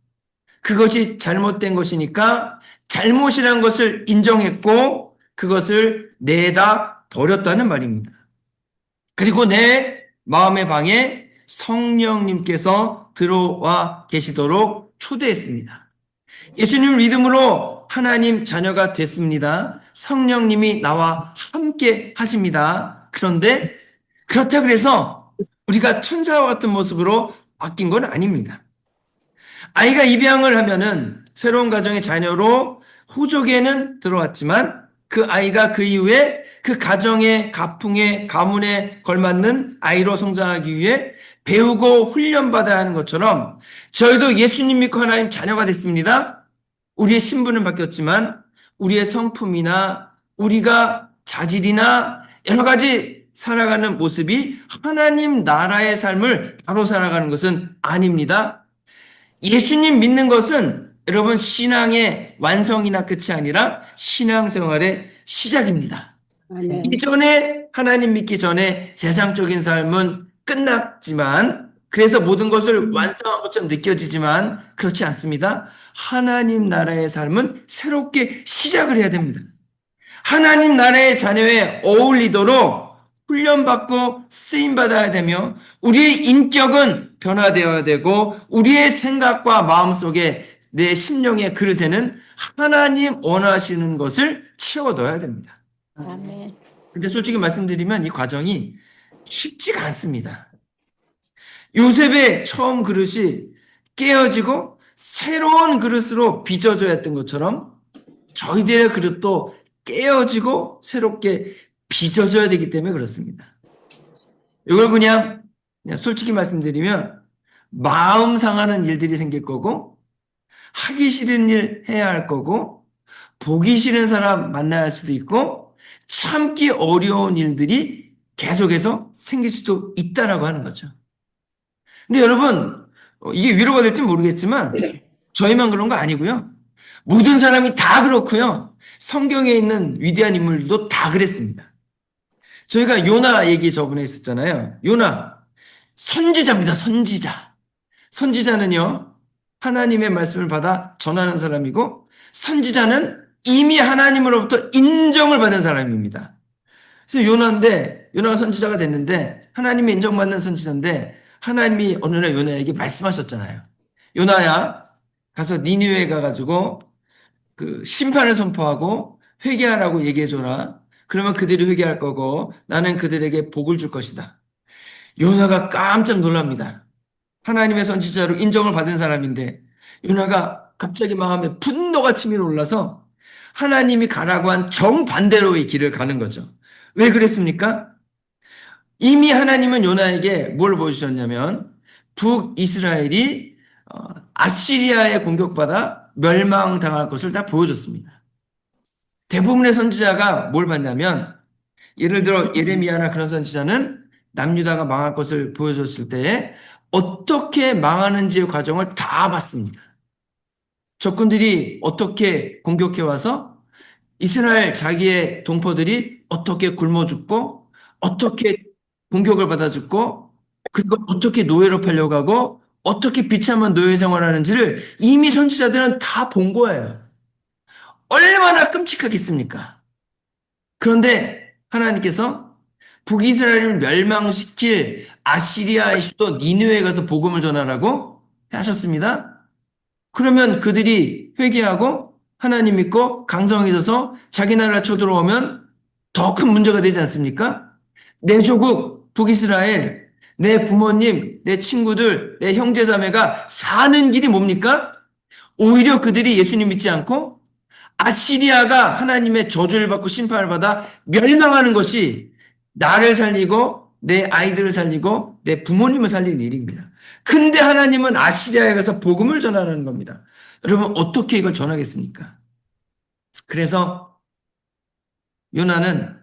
그것이 잘못된 것이니까 잘못이라는 것을 인정했고 그것을 내다 버렸다는 말입니다. 그리고 내 마음의 방에 성령님께서 들어와 계시도록 초대했습니다. 예수님을 믿음으로 하나님 자녀가 됐습니다. 성령님이 나와 함께 하십니다. 그런데 그렇다고 해서 우리가 천사와 같은 모습으로 바뀐 건 아닙니다. 아이가 입양을 하면은 새로운 가정의 자녀로 호족에는 들어왔지만 그 아이가 그 이후에 그 가정의 가풍에 가문에 걸맞는 아이로 성장하기 위해 배우고 훈련받아야 하는 것처럼 저희도 예수님 믿고 하나님 자녀가 됐습니다. 우리의 신분은 바뀌었지만 우리의 성품이나 우리가 자질이나 여러 가지 살아가는 모습이 하나님 나라의 삶을 바로 살아가는 것은 아닙니다. 예수님 믿는 것은 여러분 신앙의 완성이나 끝이 아니라 신앙생활의 시작입니다. 아멘. 이전에 하나님 믿기 전에 세상적인 삶은 끝났지만 그래서 모든 것을 완성한 것처럼 느껴지지만 그렇지 않습니다. 하나님 나라의 삶은 새롭게 시작을 해야 됩니다. 하나님 나라의 자녀에 어울리도록 훈련받고 쓰임받아야 되며 우리의 인격은 변화되어야 되고 우리의 생각과 마음속에 내 심령의 그릇에는 하나님 원하시는 것을 채워 넣어야 됩니다. 아멘. 근데 솔직히 말씀드리면 이 과정이 쉽지가 않습니다. 요셉의 처음 그릇이 깨어지고 새로운 그릇으로 빚어져야 했던 것처럼 저희들의 그릇도 깨어지고 새롭게 빚어져야 되기 때문에 그렇습니다. 이걸 그냥 솔직히 말씀드리면 마음 상하는 일들이 생길 거고 하기 싫은 일 해야 할 거고, 보기 싫은 사람 만나야 할 수도 있고, 참기 어려운 일들이 계속해서 생길 수도 있다라고 하는 거죠. 근데 여러분, 이게 위로가 될지 모르겠지만, 저희만 그런 거 아니고요. 모든 사람이 다 그렇고요. 성경에 있는 위대한 인물들도 다 그랬습니다. 저희가 요나 얘기 저번에 했었잖아요. 요나, 선지자입니다, 선지자. 선지자는요, 하나님의 말씀을 받아 전하는 사람이고, 선지자는 이미 하나님으로부터 인정을 받은 사람입니다. 그래서 요나가 선지자가 됐는데, 하나님이 인정받는 선지자인데, 하나님이 어느 날 요나에게 말씀하셨잖아요. 요나야, 가서 니느웨에 가가지고 그 심판을 선포하고 회개하라고 얘기해줘라. 그러면 그들이 회개할 거고, 나는 그들에게 복을 줄 것이다. 요나가 깜짝 놀랍니다. 하나님의 선지자로 인정을 받은 사람인데 요나가 갑자기 마음에 분노가 치밀어 올라서 하나님이 가라고 한 정반대로의 길을 가는 거죠. 왜 그랬습니까? 이미 하나님은 요나에게 뭘 보여주셨냐면 북이스라엘이 아시리아에 공격받아 멸망당할 것을 다 보여줬습니다. 대부분의 선지자가 뭘 봤냐면 예를 들어 예레미야나 그런 선지자는 남유다가 망할 것을 보여줬을 때에 어떻게 망하는지의 과정을 다 봤습니다. 적군들이 어떻게 공격해 와서 이스라엘 자기의 동포들이 어떻게 굶어 죽고 어떻게 공격을 받아 죽고 그리고 어떻게 노예로 팔려가고 어떻게 비참한 노예 생활하는지를 이미 선지자들은 다 본 거예요. 얼마나 끔찍하겠습니까? 그런데 하나님께서 북이스라엘을 멸망시킬 아시리아의 수도 니느웨에 가서 복음을 전하라고 하셨습니다. 그러면 그들이 회개하고 하나님 믿고 강성해져서 자기 나라 쳐들어오면 더 큰 문제가 되지 않습니까? 내 조국 북이스라엘, 내 부모님, 내 친구들, 내 형제자매가 사는 길이 뭡니까? 오히려 그들이 예수님 믿지 않고 아시리아가 하나님의 저주를 받고 심판을 받아 멸망하는 것이 나를 살리고 내 아이들을 살리고 내 부모님을 살리는 일입니다. 근데 하나님은 아시리아에 가서 복음을 전하라는 겁니다. 여러분 어떻게 이걸 전하겠습니까? 그래서 요나는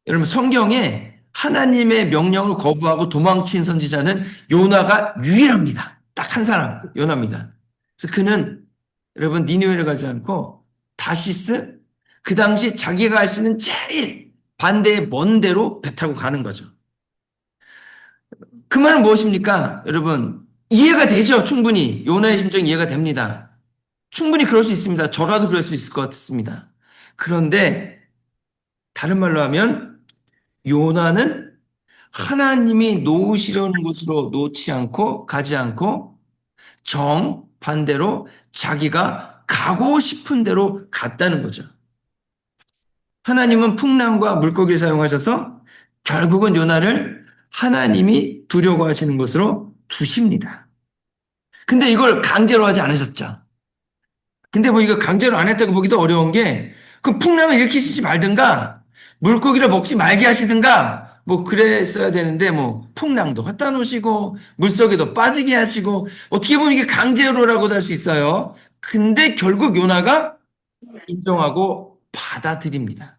여러분 성경에 하나님의 명령을 거부하고 도망친 선지자는 요나가 유일합니다. 딱 한 사람 요나입니다. 그래서 그는 여러분 니느웨를 가지 않고 다시스 그 당시 자기가 할 수 있는 제일 반대의 먼 데로 배 타고 가는 거죠. 그 말은 무엇입니까? 여러분 이해가 되죠? 충분히 요나의 심정이 이해가 됩니다. 충분히 그럴 수 있습니다. 저라도 그럴 수 있을 것 같습니다. 그런데 다른 말로 하면 요나는 하나님이 놓으시려는 곳으로 놓지 않고 가지 않고 정반대로 자기가 가고 싶은 대로 갔다는 거죠. 하나님은 풍랑과 물고기를 사용하셔서 결국은 요나를 하나님이 두려워 하시는 곳으로 두십니다. 근데 이걸 강제로 하지 않으셨죠. 근데 뭐 이거 강제로 안 했다고 보기도 어려운 게 그럼 풍랑을 일으키시지 말든가 물고기를 먹지 말게 하시든가 뭐 그랬어야 되는데 뭐 풍랑도 갖다 놓으시고 물속에도 빠지게 하시고 어떻게 보면 이게 강제로라고도 할 수 있어요. 근데 결국 요나가 인정하고 받아들입니다.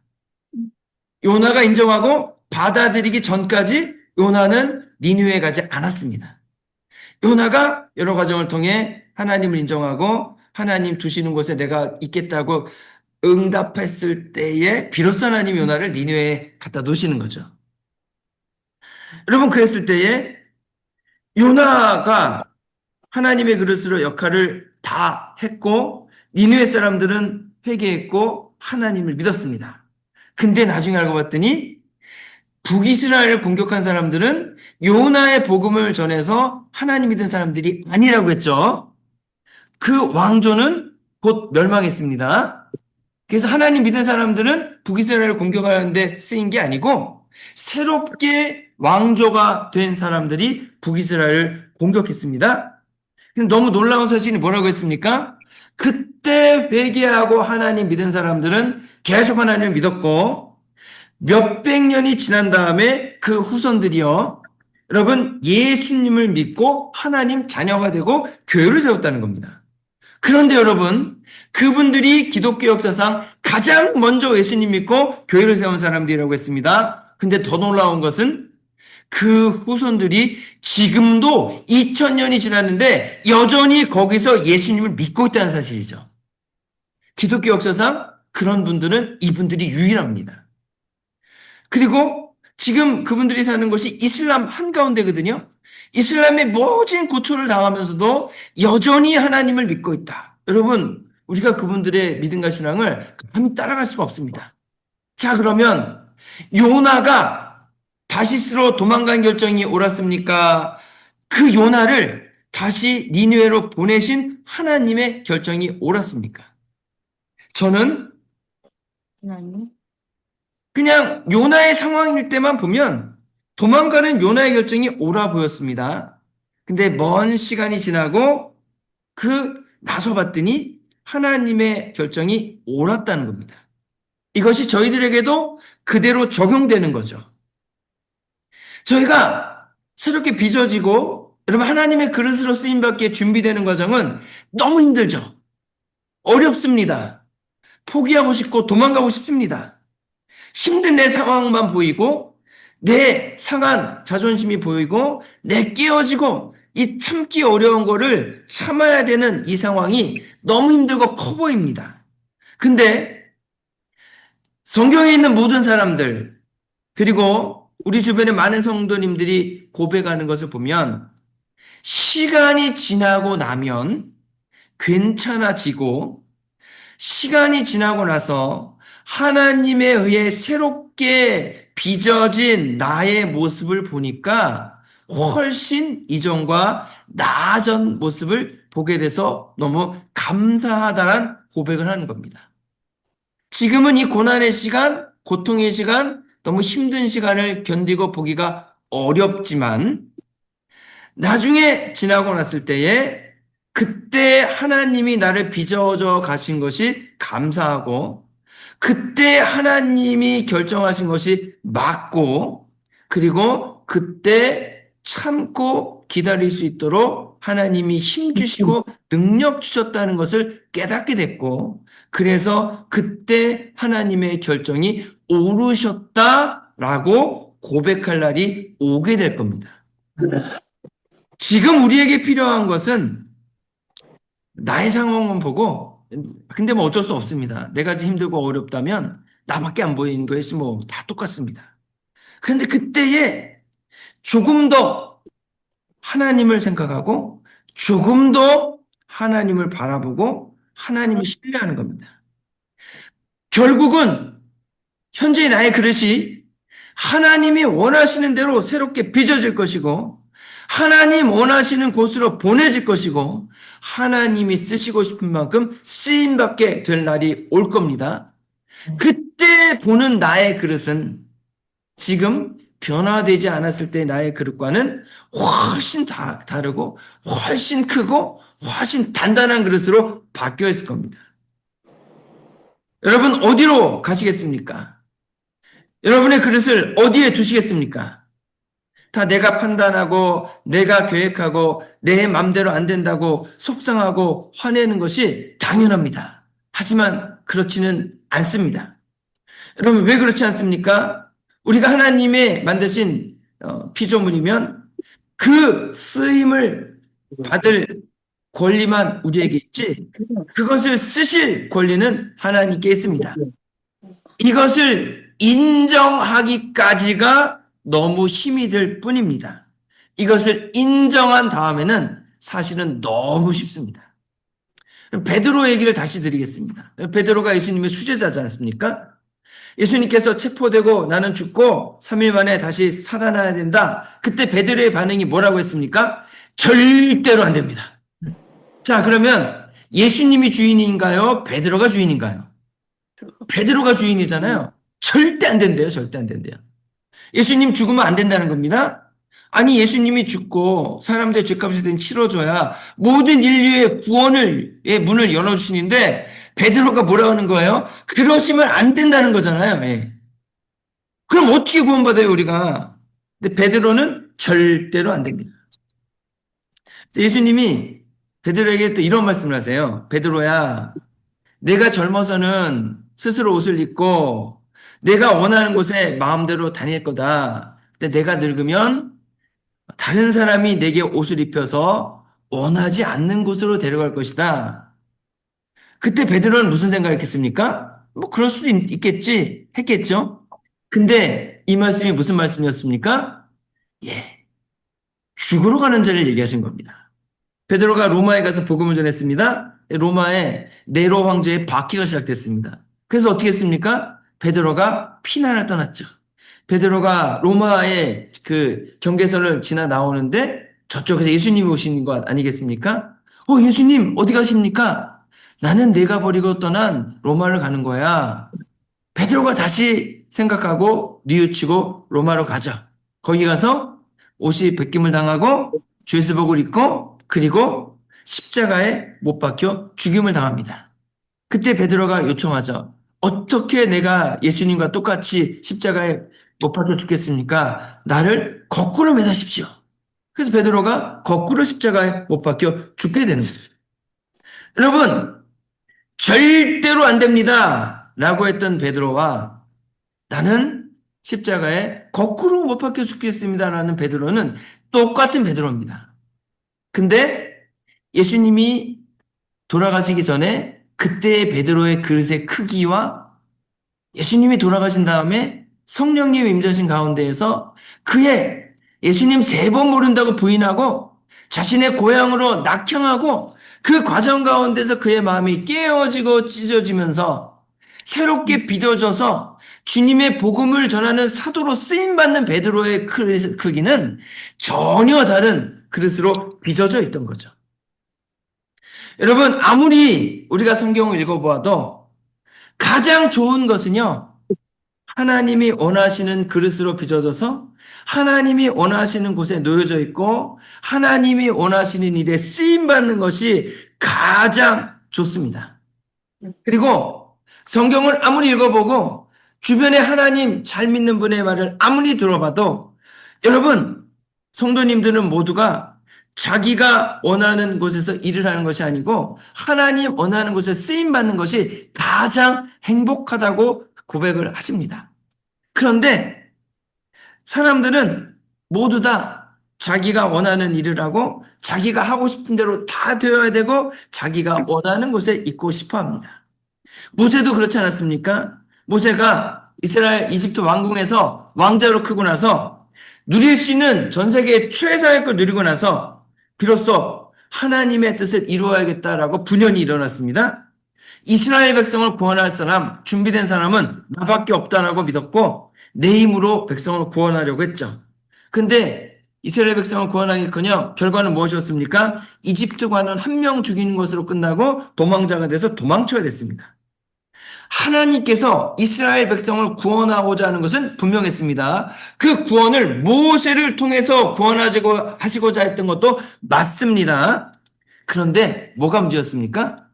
요나가 인정하고 받아들이기 전까지 요나는 니느웨에 가지 않았습니다. 요나가 여러 과정을 통해 하나님을 인정하고 하나님 두시는 곳에 내가 있겠다고 응답했을 때에 비로소 하나님 요나를 니느웨에 갖다 놓으시는 거죠. 여러분 그랬을 때에 요나가 하나님의 그릇으로 역할을 다 했고 니느웨 사람들은 회개했고 하나님을 믿었습니다. 근데 나중에 알고 봤더니 북이스라엘을 공격한 사람들은 요나의 복음을 전해서 하나님 믿은 사람들이 아니라고 했죠. 그 왕조는 곧 멸망했습니다. 그래서 하나님 믿은 사람들은 북이스라엘을 공격하는데 쓰인 게 아니고 새롭게 왕조가 된 사람들이 북이스라엘을 공격했습니다. 근데 너무 놀라운 사실이 뭐라고 했습니까? 그때 회개하고 하나님 믿은 사람들은 계속 하나님을 믿었고 몇백 년이 지난 다음에 그 후손들이요. 여러분 예수님을 믿고 하나님 자녀가 되고 교회를 세웠다는 겁니다. 그런데 여러분, 그분들이 기독교 역사상 가장 먼저 예수님 믿고 교회를 세운 사람들이라고 했습니다. 근데 더 놀라운 것은 그 후손들이 지금도 2000년이 지났는데 여전히 거기서 예수님을 믿고 있다는 사실이죠. 기독교 역사상 그런 분들은 이분들이 유일합니다. 그리고 지금 그분들이 사는 것이 이슬람 한가운데거든요. 이슬람의 모진 고초를 당하면서도 여전히 하나님을 믿고 있다. 여러분, 우리가 그분들의 믿음과 신앙을 감히 따라갈 수가 없습니다. 자, 그러면 요나가 다시스로 도망간 결정이 옳았습니까? 그 요나를 다시 니느웨로 보내신 하나님의 결정이 옳았습니까? 저는 그냥 요나의 상황일 때만 보면 도망가는 요나의 결정이 옳아 보였습니다. 근데 먼 시간이 지나고 나서 봤더니 하나님의 결정이 옳았다는 겁니다. 이것이 저희들에게도 그대로 적용되는 거죠. 저희가 새롭게 빚어지고 여러분 하나님의 그릇으로 쓰임받기에 준비되는 과정은 너무 힘들죠. 어렵습니다. 포기하고 싶고 도망가고 싶습니다. 힘든 내 상황만 보이고 내 상한 자존심이 보이고 내 깨어지고 이 참기 어려운 거를 참아야 되는 이 상황이 너무 힘들고 커 보입니다. 근데 성경에 있는 모든 사람들 그리고 우리 주변의 많은 성도님들이 고백하는 것을 보면 시간이 지나고 나면 괜찮아지고 시간이 지나고 나서 하나님에 의해 새롭게 빚어진 나의 모습을 보니까 훨씬 이전과 나아진 모습을 보게 돼서 너무 감사하다는 고백을 하는 겁니다. 지금은 이 고난의 시간, 고통의 시간, 너무 힘든 시간을 견디고 보기가 어렵지만 나중에 지나고 났을 때에 그때 하나님이 나를 빚어져 가신 것이 감사하고 그때 하나님이 결정하신 것이 맞고 그리고 그때 참고 기다릴 수 있도록 하나님이 힘 주시고 능력 주셨다는 것을 깨닫게 됐고 그래서 그때 하나님의 결정이 옳으셨다라고 고백할 날이 오게 될 겁니다. 지금 우리에게 필요한 것은 나의 상황만 보고 근데 뭐 어쩔 수 없습니다. 내가 지금 힘들고 어렵다면 나밖에 안 보이는 것이 뭐 다 똑같습니다. 그런데 그때에 조금 더 하나님을 생각하고 조금 더 하나님을 바라보고 하나님을 신뢰하는 겁니다. 결국은 현재 나의 그릇이 하나님이 원하시는 대로 새롭게 빚어질 것이고 하나님 원하시는 곳으로 보내질 것이고 하나님이 쓰시고 싶은 만큼 쓰임받게 될 날이 올 겁니다. 그때 보는 나의 그릇은 지금 변화되지 않았을 때 나의 그릇과는 훨씬 다르고 훨씬 크고 훨씬 단단한 그릇으로 바뀌어 있을 겁니다. 여러분 어디로 가시겠습니까? 여러분의 그릇을 어디에 두시겠습니까? 다 내가 판단하고 내가 계획하고 내 맘대로 안 된다고 속상하고 화내는 것이 당연합니다. 하지만 그렇지는 않습니다. 여러분 왜 그렇지 않습니까? 우리가 하나님의 만드신 피조물이면 그 쓰임을 받을 권리만 우리에게 있지 그것을 쓰실 권리는 하나님께 있습니다. 이것을 인정하기까지가 너무 힘이 들 뿐입니다. 이것을 인정한 다음에는 사실은 너무 쉽습니다. 베드로 얘기를 다시 드리겠습니다. 베드로가 예수님의 수제자지 않습니까? 예수님께서 체포되고 나는 죽고 3일 만에 다시 살아나야 된다. 그때 베드로의 반응이 뭐라고 했습니까? 절대로 안 됩니다. 자, 그러면 예수님이 주인인가요? 베드로가 주인인가요? 베드로가 주인이잖아요. 절대 안 된대요. 절대 안 된대요. 예수님 죽으면 안 된다는 겁니다. 아니 예수님이 죽고 사람들의 죄값에 대해 치러줘야 모든 인류의 구원의 문을 열어주시는데 베드로가 뭐라고 하는 거예요? 그러시면 안 된다는 거잖아요. 예. 그럼 어떻게 구원받아요 우리가? 근데 베드로는 절대로 안 됩니다. 예수님이 베드로에게 또 이런 말씀을 하세요. 베드로야, 내가 젊어서는 스스로 옷을 입고 내가 원하는 곳에 마음대로 다닐 거다. 근데 내가 늙으면 다른 사람이 내게 옷을 입혀서 원하지 않는 곳으로 데려갈 것이다. 그때 베드로는 무슨 생각했겠습니까? 뭐 그럴 수도 있겠지 했겠죠. 근데 이 말씀이 무슨 말씀이었습니까? 예, 죽으러 가는 자를 얘기하신 겁니다. 베드로가 로마에 가서 복음을 전했습니다. 로마에 네로 황제의 박해가 시작됐습니다. 그래서 어떻게 했습니까? 베드로가 피난을 떠났죠. 베드로가 로마의 그 경계선을 지나 나오는데 저쪽에서 예수님이 오시는 것 아니겠습니까? 예수님 어디 가십니까? 나는 내가 버리고 떠난 로마를 가는 거야. 베드로가 다시 생각하고 뉘우치고 로마로 가죠. 거기 가서 옷이 벗김을 당하고 죄수복을 입고 그리고 십자가에 못 박혀 죽임을 당합니다. 그때 베드로가 요청하죠. 어떻게 내가 예수님과 똑같이 십자가에 못 박혀 죽겠습니까? 나를 거꾸로 매다십시오. 그래서 베드로가 거꾸로 십자가에 못 박혀 죽게 되는 거죠. 여러분, 절대로 안 됩니다. 라고 했던 베드로와 나는 십자가에 거꾸로 못 박혀 죽겠습니다라는 베드로는 똑같은 베드로입니다. 근데 예수님이 돌아가시기 전에 그때의 베드로의 그릇의 크기와 예수님이 돌아가신 다음에 성령님이 임재하신 가운데에서 그의 예수님 3번 모른다고 부인하고 자신의 고향으로 낙향하고 그 과정 가운데서 그의 마음이 깨어지고 찢어지면서 새롭게 빚어져서 주님의 복음을 전하는 사도로 쓰임받는 베드로의 크기는 전혀 다른 그릇으로 빚어져 있던 거죠. 여러분, 아무리 우리가 성경을 읽어보아도 가장 좋은 것은요, 하나님이 원하시는 그릇으로 빚어져서 하나님이 원하시는 곳에 놓여져 있고 하나님이 원하시는 일에 쓰임받는 것이 가장 좋습니다. 그리고 성경을 아무리 읽어보고 주변에 하나님 잘 믿는 분의 말을 아무리 들어봐도 여러분, 성도님들은 모두가 자기가 원하는 곳에서 일을 하는 것이 아니고 하나님 원하는 곳에 쓰임받는 것이 가장 행복하다고 고백을 하십니다. 그런데 사람들은 모두 다 자기가 원하는 일을 하고 자기가 하고 싶은 대로 다 되어야 되고 자기가 원하는 곳에 있고 싶어 합니다. 모세도 그렇지 않았습니까? 모세가 이스라엘 이집트 왕궁에서 왕자로 크고 나서 누릴 수 있는 전 세계의 최상의 걸 누리고 나서 비로소 하나님의 뜻을 이루어야겠다라고 분연이 일어났습니다. 이스라엘 백성을 구원할 사람, 준비된 사람은 나밖에 없다라고 믿었고 내 힘으로 백성을 구원하려고 했죠. 근데 이스라엘 백성을 구원하기커녕 결과는 무엇이었습니까? 이집트 관원 1명 죽이는 것으로 끝나고 도망자가 돼서 도망쳐야 됐습니다. 하나님께서 이스라엘 백성을 구원하고자 하는 것은 분명했습니다. 그 구원을 모세를 통해서 구원하시고자 했던 것도 맞습니다. 그런데 뭐가 문제였습니까?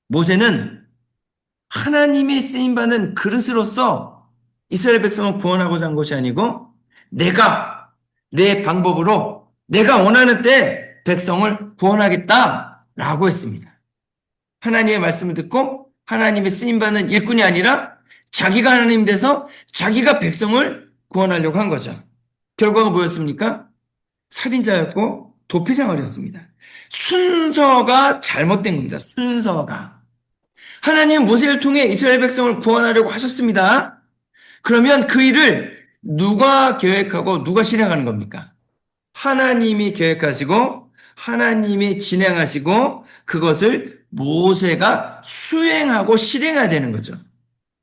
모세는 하나님이 쓰임받는 그릇으로서 이스라엘 백성을 구원하고자 한 것이 아니고 내가 내 방법으로 내가 원하는 때 백성을 구원하겠다라고 했습니다. 하나님의 말씀을 듣고 하나님의 쓰임받는 일꾼이 아니라 자기가 하나님 돼서 자기가 백성을 구원하려고 한 거죠. 결과가 뭐였습니까? 살인자였고 도피생활이었습니다. 순서가 잘못된 겁니다. 순서가. 하나님 모세를 통해 이스라엘 백성을 구원하려고 하셨습니다. 그러면 그 일을 누가 계획하고 누가 실행하는 겁니까? 하나님이 계획하시고 하나님이 진행하시고 그것을 모세가 수행하고 실행해야 되는 거죠.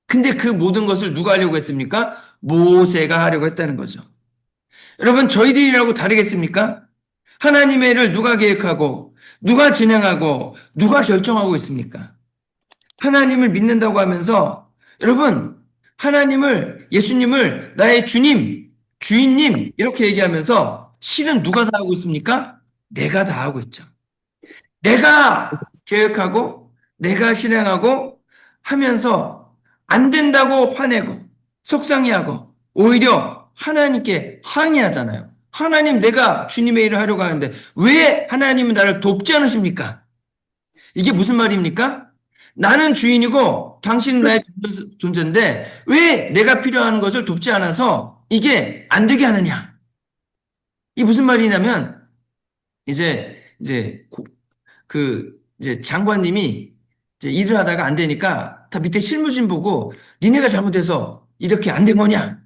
근데 그 모든 것을 누가 하려고 했습니까? 모세가 하려고 했다는 거죠. 여러분, 저희들이라고 다르겠습니까? 하나님의 일을 누가 계획하고 누가 진행하고 누가 결정하고 있습니까? 하나님을 믿는다고 하면서 여러분, 하나님을, 예수님을 나의 주님, 주인님 이렇게 얘기하면서 실은 누가 다 하고 있습니까? 내가 다 하고 있죠. 내가 계획하고 내가 실행하고 하면서 안 된다고 화내고 속상해하고 오히려 하나님께 항의하잖아요. 하나님, 내가 주님의 일을 하려고 하는데 왜 하나님은 나를 돕지 않으십니까? 이게 무슨 말입니까? 나는 주인이고 당신은 나의 존재인데 왜 내가 필요한 것을 돕지 않아서 이게 안 되게 하느냐? 이게 무슨 말이냐면 이제 장관님이 이제 일을 하다가 안 되니까 다 밑에 실무진 보고 니네가 잘못해서 이렇게 안 된 거냐?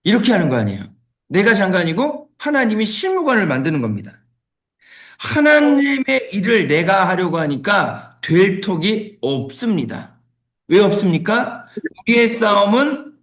이렇게 하는 거 아니에요. 내가 장관이고 하나님이 실무관을 만드는 겁니다. 하나님의 일을 내가 하려고 하니까 될 턱이 없습니다. 왜 없습니까? 우리의 싸움은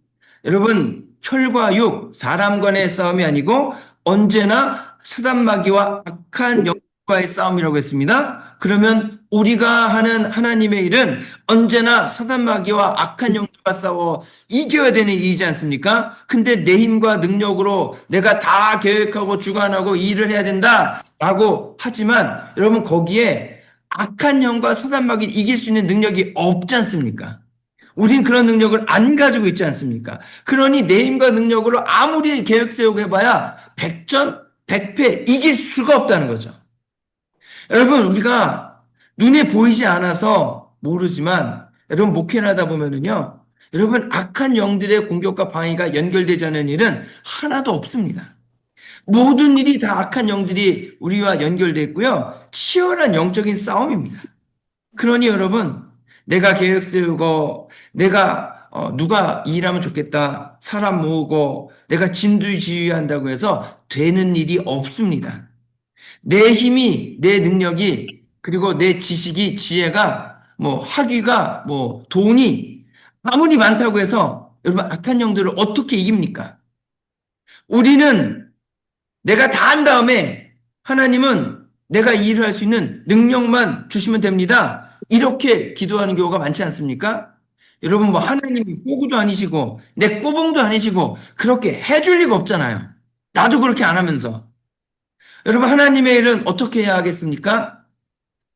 여러분 혈과 육, 사람 간의 싸움이 아니고 언제나 사단마귀와 악한 영과의 싸움이라고 했습니다. 그러면 우리가 하는 하나님의 일은 언제나 사단마귀와 악한 영들과 싸워 이겨야 되는 일이지 않습니까? 근데 내 힘과 능력으로 내가 다 계획하고 주관하고 일을 해야 된다라고 하지만 여러분 거기에 악한 영과 사단마귀를 이길 수 있는 능력이 없지 않습니까? 우린 그런 능력을 안 가지고 있지 않습니까? 그러니 내 힘과 능력으로 아무리 계획 세우고 해봐야 백전, 백패 이길 수가 없다는 거죠. 여러분, 우리가 눈에 보이지 않아서 모르지만 여러분 목회를 하다 보면은요, 여러분 악한 영들의 공격과 방해가 연결되지 않은 일은 하나도 없습니다. 모든 일이 다 악한 영들이 우리와 연결되어 있고요. 치열한 영적인 싸움입니다. 그러니 여러분, 내가 계획 세우고, 내가, 누가 일하면 좋겠다, 사람 모으고, 내가 진두지휘한다고 해서 되는 일이 없습니다. 내 힘이, 내 능력이, 그리고 내 지식이, 지혜가, 뭐, 학위가, 뭐, 돈이 아무리 많다고 해서 여러분 악한 영들을 어떻게 이깁니까? 우리는 내가 다 한 다음에 하나님은 내가 이 일을 할 수 있는 능력만 주시면 됩니다. 이렇게 기도하는 경우가 많지 않습니까? 여러분 뭐 하나님이 꼬구도 아니시고 내 꼬봉도 아니시고 그렇게 해줄 리가 없잖아요. 나도 그렇게 안 하면서. 여러분 하나님의 일은 어떻게 해야 하겠습니까?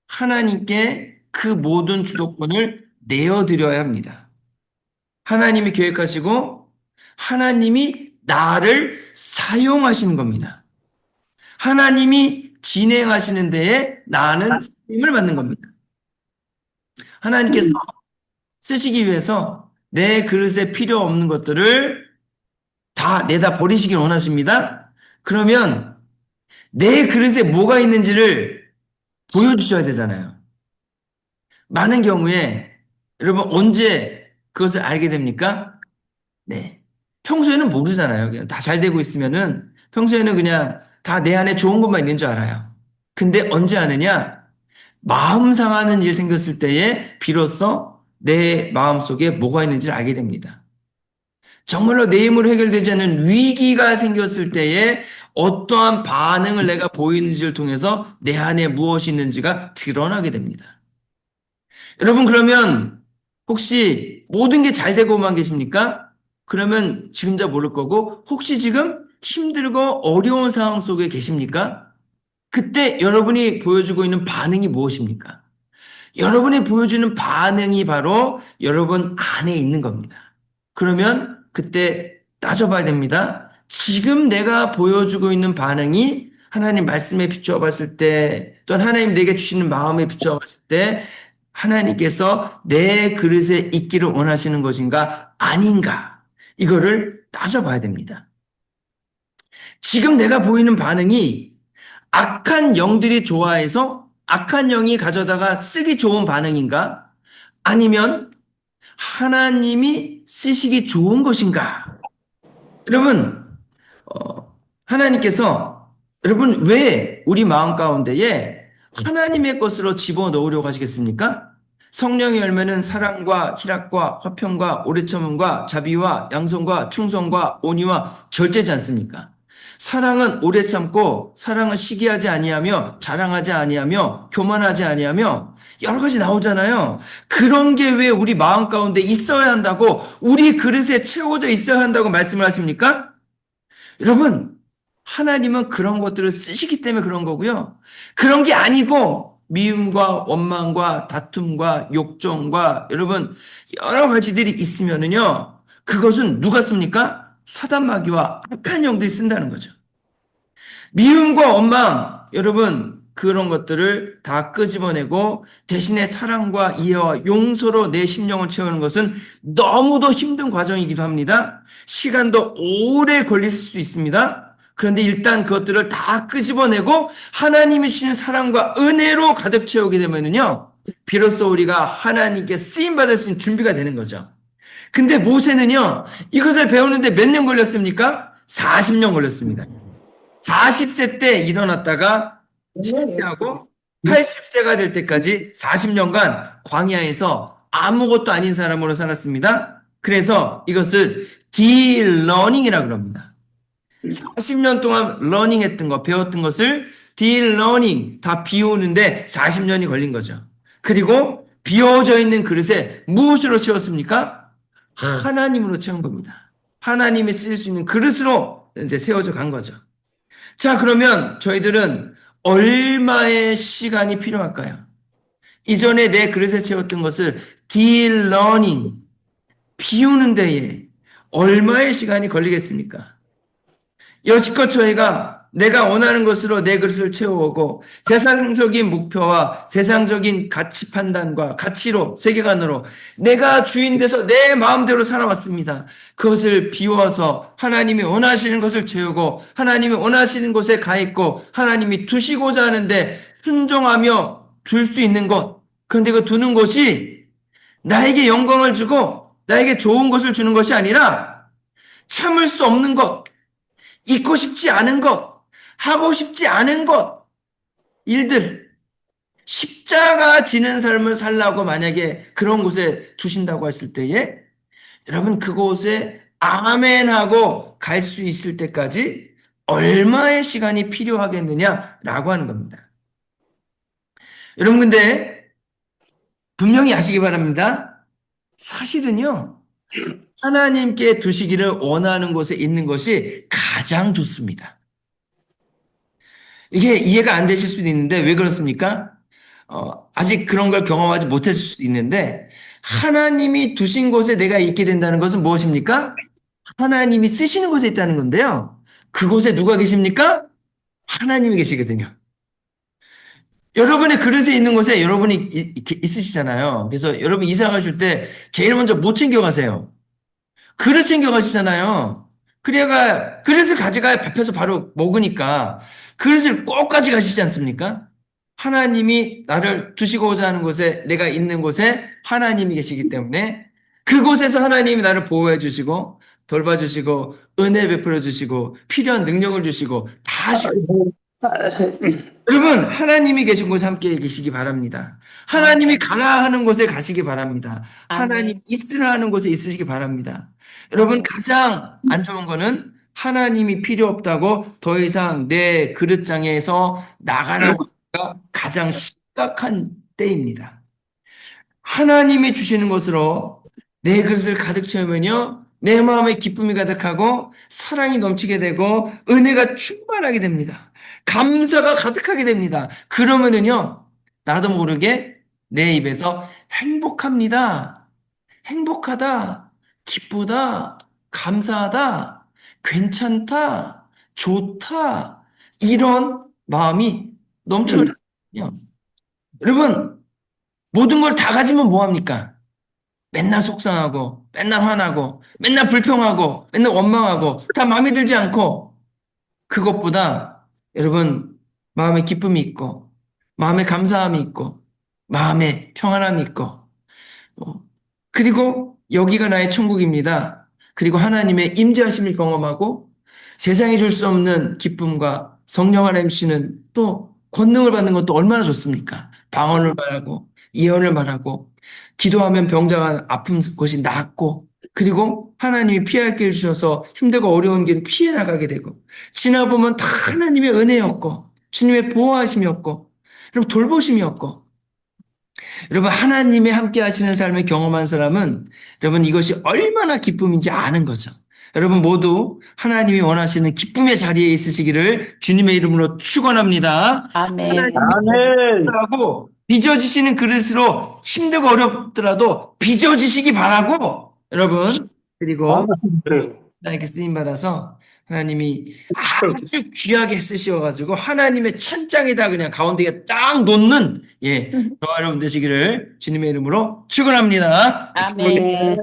하나님께 그 모든 주도권을 내어드려야 합니다. 하나님이 계획하시고 하나님이 나를 사용하시는 겁니다. 하나님이 진행하시는 데에 나는 쓰임을 받는 겁니다. 하나님께서 쓰시기 위해서 내 그릇에 필요 없는 것들을 다 내다 버리시길 원하십니다. 그러면 내 그릇에 뭐가 있는지를 보여주셔야 되잖아요. 많은 경우에 여러분 언제 그것을 알게 됩니까? 네. 평소에는 모르잖아요. 그냥 다 잘 되고 있으면은 평소에는 그냥 다 내 안에 좋은 것만 있는 줄 알아요. 근데 언제 아느냐? 마음 상하는 일 생겼을 때에 비로소 내 마음속에 뭐가 있는지를 알게 됩니다. 정말로 내 힘으로 해결되지 않는 위기가 생겼을 때에 어떠한 반응을 내가 보이는지를 통해서 내 안에 무엇이 있는지가 드러나게 됩니다. 여러분 그러면 혹시 모든 게 잘 되고만 계십니까? 그러면 지금 잘 모를 거고 혹시 지금 힘들고 어려운 상황 속에 계십니까? 그때 여러분이 보여주고 있는 반응이 무엇입니까? 여러분이 보여주는 반응이 바로 여러분 안에 있는 겁니다. 그러면 그때 따져봐야 됩니다. 지금 내가 보여주고 있는 반응이 하나님 말씀에 비추어 봤을 때 또는 하나님 내게 주시는 마음에 비추어 봤을 때 하나님께서 내 그릇에 있기를 원하시는 것인가 아닌가 이거를 따져봐야 됩니다. 지금 내가 보이는 반응이 악한 영들이 좋아해서 악한 영이 가져다가 쓰기 좋은 반응인가? 아니면 하나님이 쓰시기 좋은 것인가? 여러분, 하나님께서 여러분 왜 우리 마음 가운데에 하나님의 것으로 집어넣으려고 하시겠습니까? 성령의 열매는 사랑과 희락과 화평과 오래 참음과 자비와 양성과 충성과 온유와 절제지 않습니까? 사랑은 오래 참고 사랑은 시기하지 아니하며 자랑하지 아니하며 교만하지 아니하며 여러 가지 나오잖아요. 그런 게 왜 우리 마음 가운데 있어야 한다고 우리 그릇에 채워져 있어야 한다고 말씀을 하십니까? 여러분 하나님은 그런 것들을 쓰시기 때문에 그런 거고요. 그런 게 아니고 미움과 원망과 다툼과 욕정과 여러분 여러 가지들이 있으면은요. 그것은 누가 씁니까? 사단마귀와 악한 영들이 쓴다는 거죠. 미움과 원망, 여러분, 그런 것들을 다 끄집어내고 대신에 사랑과 이해와 용서로 내 심령을 채우는 것은 너무도 힘든 과정이기도 합니다. 시간도 오래 걸릴 수도 있습니다. 그런데 일단 그것들을 다 끄집어내고 하나님이 주신 사랑과 은혜로 가득 채우게 되면은요, 비로소 우리가 하나님께 쓰임받을 수 있는 준비가 되는 거죠. 근데 모세는요, 이것을 배우는데 몇 년 걸렸습니까? 40년 걸렸습니다. 40세 때 일어났다가 실패하고 80세가 될 때까지 40년간 광야에서 아무것도 아닌 사람으로 살았습니다. 그래서 이것을 딜러닝이라고 합니다. 40년 동안 러닝했던 거, 배웠던 것을 딜러닝, 다 비우는데 40년이 걸린 거죠. 그리고 비워져 있는 그릇에 무엇으로 채웠습니까? 하나님으로 채운 겁니다. 하나님이 쓸 수 있는 그릇으로 이제 세워져 간 거죠. 자, 그러면 저희들은 얼마의 시간이 필요할까요? 이전에 내 그릇에 채웠던 것을 딜러닝, 비우는 데에 얼마의 시간이 걸리겠습니까? 여지껏 저희가 내가 원하는 것으로 내 그릇을 채워오고 세상적인 목표와 세상적인 가치 판단과 가치로, 세계관으로 내가 주인 돼서 내 마음대로 살아왔습니다. 그것을 비워서 하나님이 원하시는 것을 채우고 하나님이 원하시는 곳에 가 있고 하나님이 두시고자 하는데 순종하며 둘 수 있는 것. 그런데 그 두는 곳이 나에게 영광을 주고 나에게 좋은 것을 주는 것이 아니라 참을 수 없는 것, 잊고 싶지 않은 것, 하고 싶지 않은 것, 일들, 십자가 지는 삶을 살라고 만약에 그런 곳에 두신다고 했을 때에 여러분 그곳에 아멘하고 갈 수 있을 때까지 얼마의 시간이 필요하겠느냐라고 하는 겁니다. 여러분 근데 분명히 아시기 바랍니다. 사실은요, 하나님께 두시기를 원하는 곳에 있는 것이 가장 좋습니다. 이게 이해가 안 되실 수도 있는데 왜 그렇습니까? 아직 그런 걸 경험하지 못했을 수도 있는데 하나님이 두신 곳에 내가 있게 된다는 것은 무엇입니까? 하나님이 쓰시는 곳에 있다는 건데요. 그곳에 누가 계십니까? 하나님이 계시거든요. 여러분의 그릇에 있는 곳에 여러분이 있으시잖아요. 그래서 여러분 이사 가실 때 제일 먼저 뭐 챙겨가세요? 그릇 챙겨가시잖아요. 그래야 그릇을 가져가야 밥해서 바로 먹으니까 그릇을 꼭 가져가시지 않습니까? 하나님이 나를 두시고자 하는 곳에 내가 있는 곳에 하나님이 계시기 때문에 그곳에서 하나님이 나를 보호해 주시고 돌봐주시고 은혜 베풀어 주시고 필요한 능력을 주시고 다 하시고 여러분 하나님이 계신 곳에 함께 계시기 바랍니다. 하나님이 가라 하는 곳에 가시기 바랍니다. 하나님 있으라 하는 곳에 있으시기 바랍니다. 여러분 가장 안 좋은 거는 하나님이 필요 없다고 더 이상 내 그릇장에서 나가라고 하기가 가장 심각한 때입니다. 하나님이 주시는 것으로 내 그릇을 가득 채우면요, 내 마음에 기쁨이 가득하고 사랑이 넘치게 되고 은혜가 충만하게 됩니다. 감사가 가득하게 됩니다. 그러면은요, 나도 모르게 내 입에서 행복합니다, 행복하다, 기쁘다, 감사하다, 괜찮다, 좋다, 이런 마음이 넘쳐요. 여러분, 모든 걸 다 가지면 뭐합니까? 맨날 속상하고, 맨날 화나고, 맨날 불평하고, 맨날 원망하고, 다 마음에 들지 않고, 그것보다 여러분, 마음에 기쁨이 있고, 마음에 감사함이 있고, 마음에 평안함이 있고, 그리고 여기가 나의 천국입니다. 그리고 하나님의 임재하심을 경험하고, 세상이 줄 수 없는 기쁨과 성령 하나님 주시는 또 권능을 받는 것도 얼마나 좋습니까? 방언을 말하고, 예언을 말하고, 기도하면 병자가 아픈 곳이 낫고, 그리고 하나님이 피할 길 주셔서 힘들고 어려운 길 피해 나가게 되고, 지나보면 다 하나님의 은혜였고, 주님의 보호하심이었고, 그리고 돌보심이었고, 여러분 하나님의 함께 하시는 삶을 경험한 사람은 여러분 이것이 얼마나 기쁨인지 아는 거죠. 여러분 모두 하나님이 원하시는 기쁨의 자리에 있으시기를 주님의 이름으로 축원합니다. 아멘. 하고 빚어지시는 그릇으로 힘들고 어렵더라도 빚어지시기 바라고 여러분, 그리고 하나님께 쓰임 받아서 하나님이 아주 귀하게 쓰셔가지고 하나님의 찬장에다 그냥 가운데에 딱 놓는 저와 여러분 되시기를 주님의 이름으로 축원합니다. 아멘.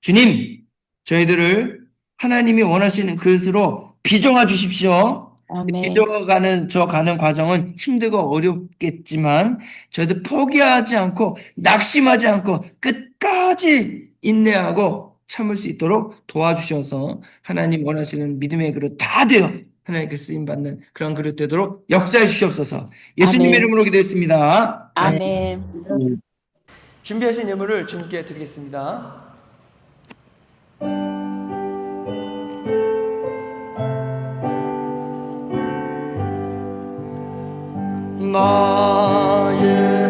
주님, 저희들을 하나님이 원하시는 그릇으로 빚어가 주십시오. 아멘. 빚어가는 가는 과정은 힘들고 어렵겠지만 저희들 포기하지 않고 낙심하지 않고 끝까지 인내하고 참을 수 있도록 도와주셔서 하나님 원하시는 믿음의 그릇 다 되어 하나님께 쓰임 받는 그런 그릇 되도록 역사해 주시옵소서. 예수님의 아멘. 이름으로 기도했습니다. 아멘. 준비하신 예물을 주님께 드리겠습니다. 나의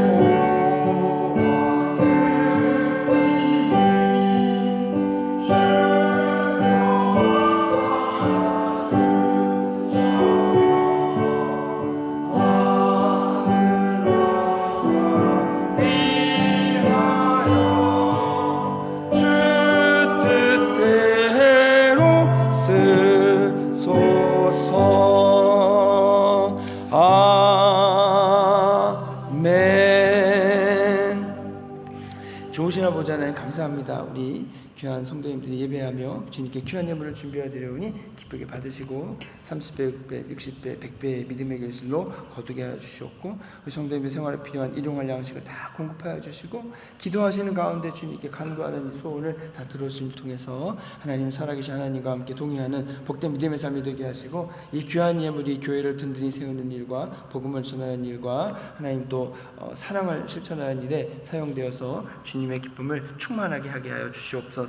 좋으신 아버지 하나님 감사합니다. 우리 귀한 성도님들이 예배하며 주님께 귀한 예물을 준비해 드려오니 기쁘게 받으시고 30배, 60배, 60배, 100배의 믿음의 결실로 거두게 하여 주시옵고 우리 성도님들 생활에 필요한 일용할 양식을 다 공급하여 주시고 기도하시는 가운데 주님께 간구하는 이 소원을 다 들어주심을 통해서 하나님 살아계신 하나님과 함께 동의하는 복된 믿음의 삶이 되게 하시고 이 귀한 예물이 교회를 든든히 세우는 일과 복음을 전하는 일과 하나님 또 사랑을 실천하는 일에 사용되어서 주님의 기쁨을 충만하게 하게 하여 주시옵소서.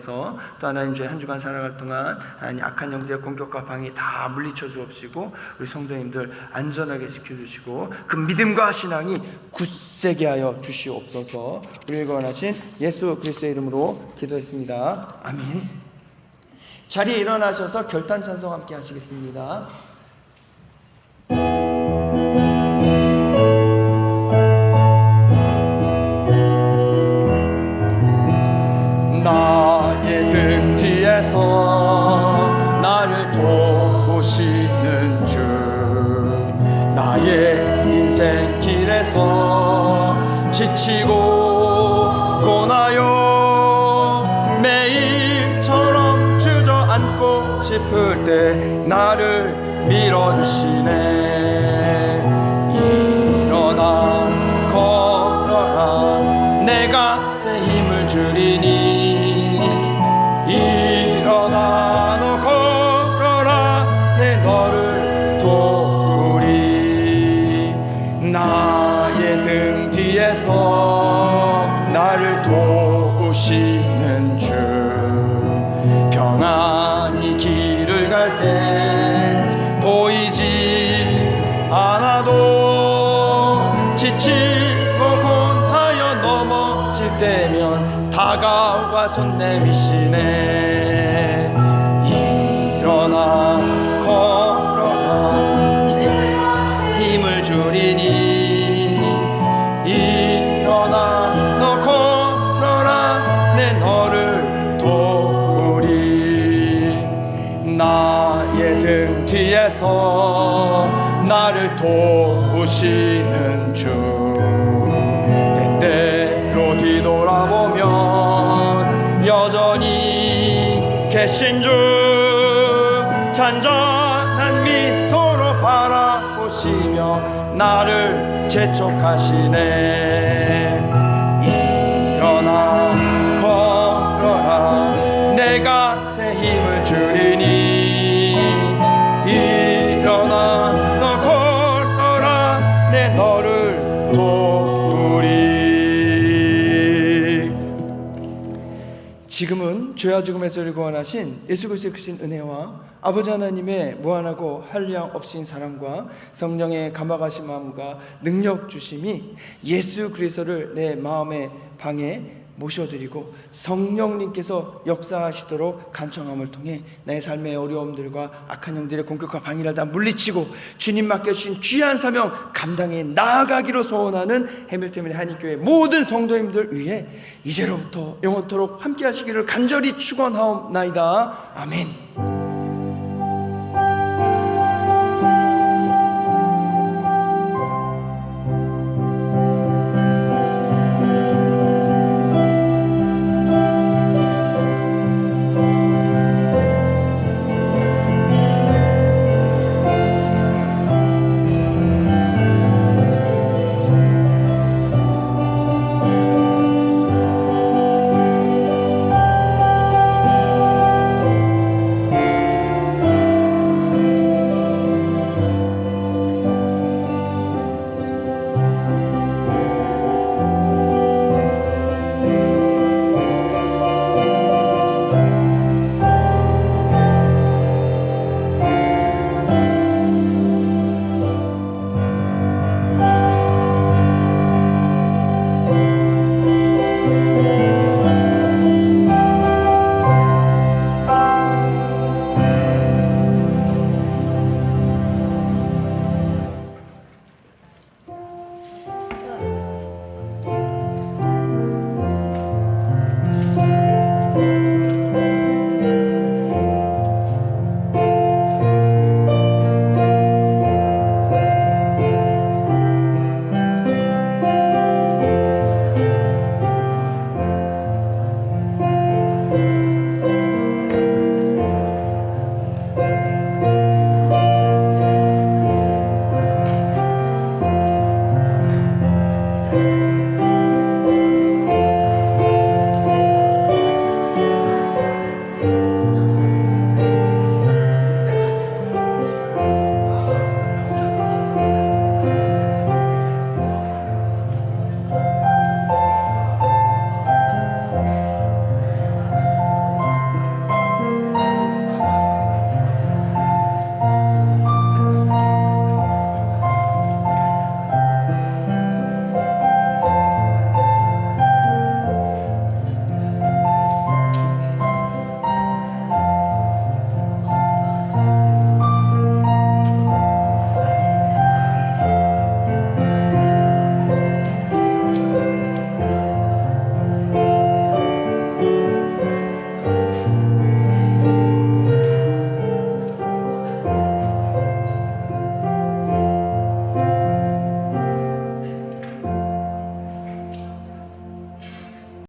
또 하나님 저희 한 주간 살아갈 동안 하나님 악한 영들의 공격과 방해 다 물리쳐 주옵시고 우리 성도님들 안전하게 지켜주시고 그 믿음과 신앙이 굳세게 하여 주시옵소서. 우리를 원하신 예수 그리스도의 이름으로 기도했습니다. 아멘. 자리에 일어나셔서 결단 찬송 함께 하시겠습니다. 나의 등 뒤에서 나를 도우시는 주 나의 인생 길에서 지치고 고나요 매일처럼 주저앉고 싶을 때 나를 밀어주시네. 일어나 걸어라 내가 새 힘을 주리니 일어나 너 걸어라 내 너를 도우리. 나의 등 뒤에서 나를 도우시는 주 평안히 길을 갈 때 보이지 않아도 지치고 곤하여 넘어질 때면 다가와 손 내미시네. 일어나 걸어라 힘을 주리니 일어나 너 걸어라 내 너를 도우리. 나의 등 뒤에서 나를 도우시는 주 때때로 뒤돌아보면 여전히 계신 주 잔잔한 미소로 바라보시며 나를 재촉하시네. 일어나 걸어라 내가 새 힘을 주리니 일어나 너 걸어라 내 너를 도우리. 지금은 죄와 죽음에서 우리를 구원하신 예수 그리스도의 크신 은혜와 아버지 하나님의 무한하고 한량 없인 사랑과 성령의 감화가신 마음과 능력 주심이 예수 그리스도를 내 마음의 방에 모셔드리고 성령님께서 역사하시도록 간청함을 통해 나의 삶의 어려움들과 악한 영들의 공격과 방해를 다 물리치고 주님 맡겨주신 귀한 사명 감당해 나아가기로 소원하는 해밀턴 한인교회 모든 성도님들 위해 이제로부터 영원토록 함께 하시기를 간절히 축원하옵나이다. 아멘.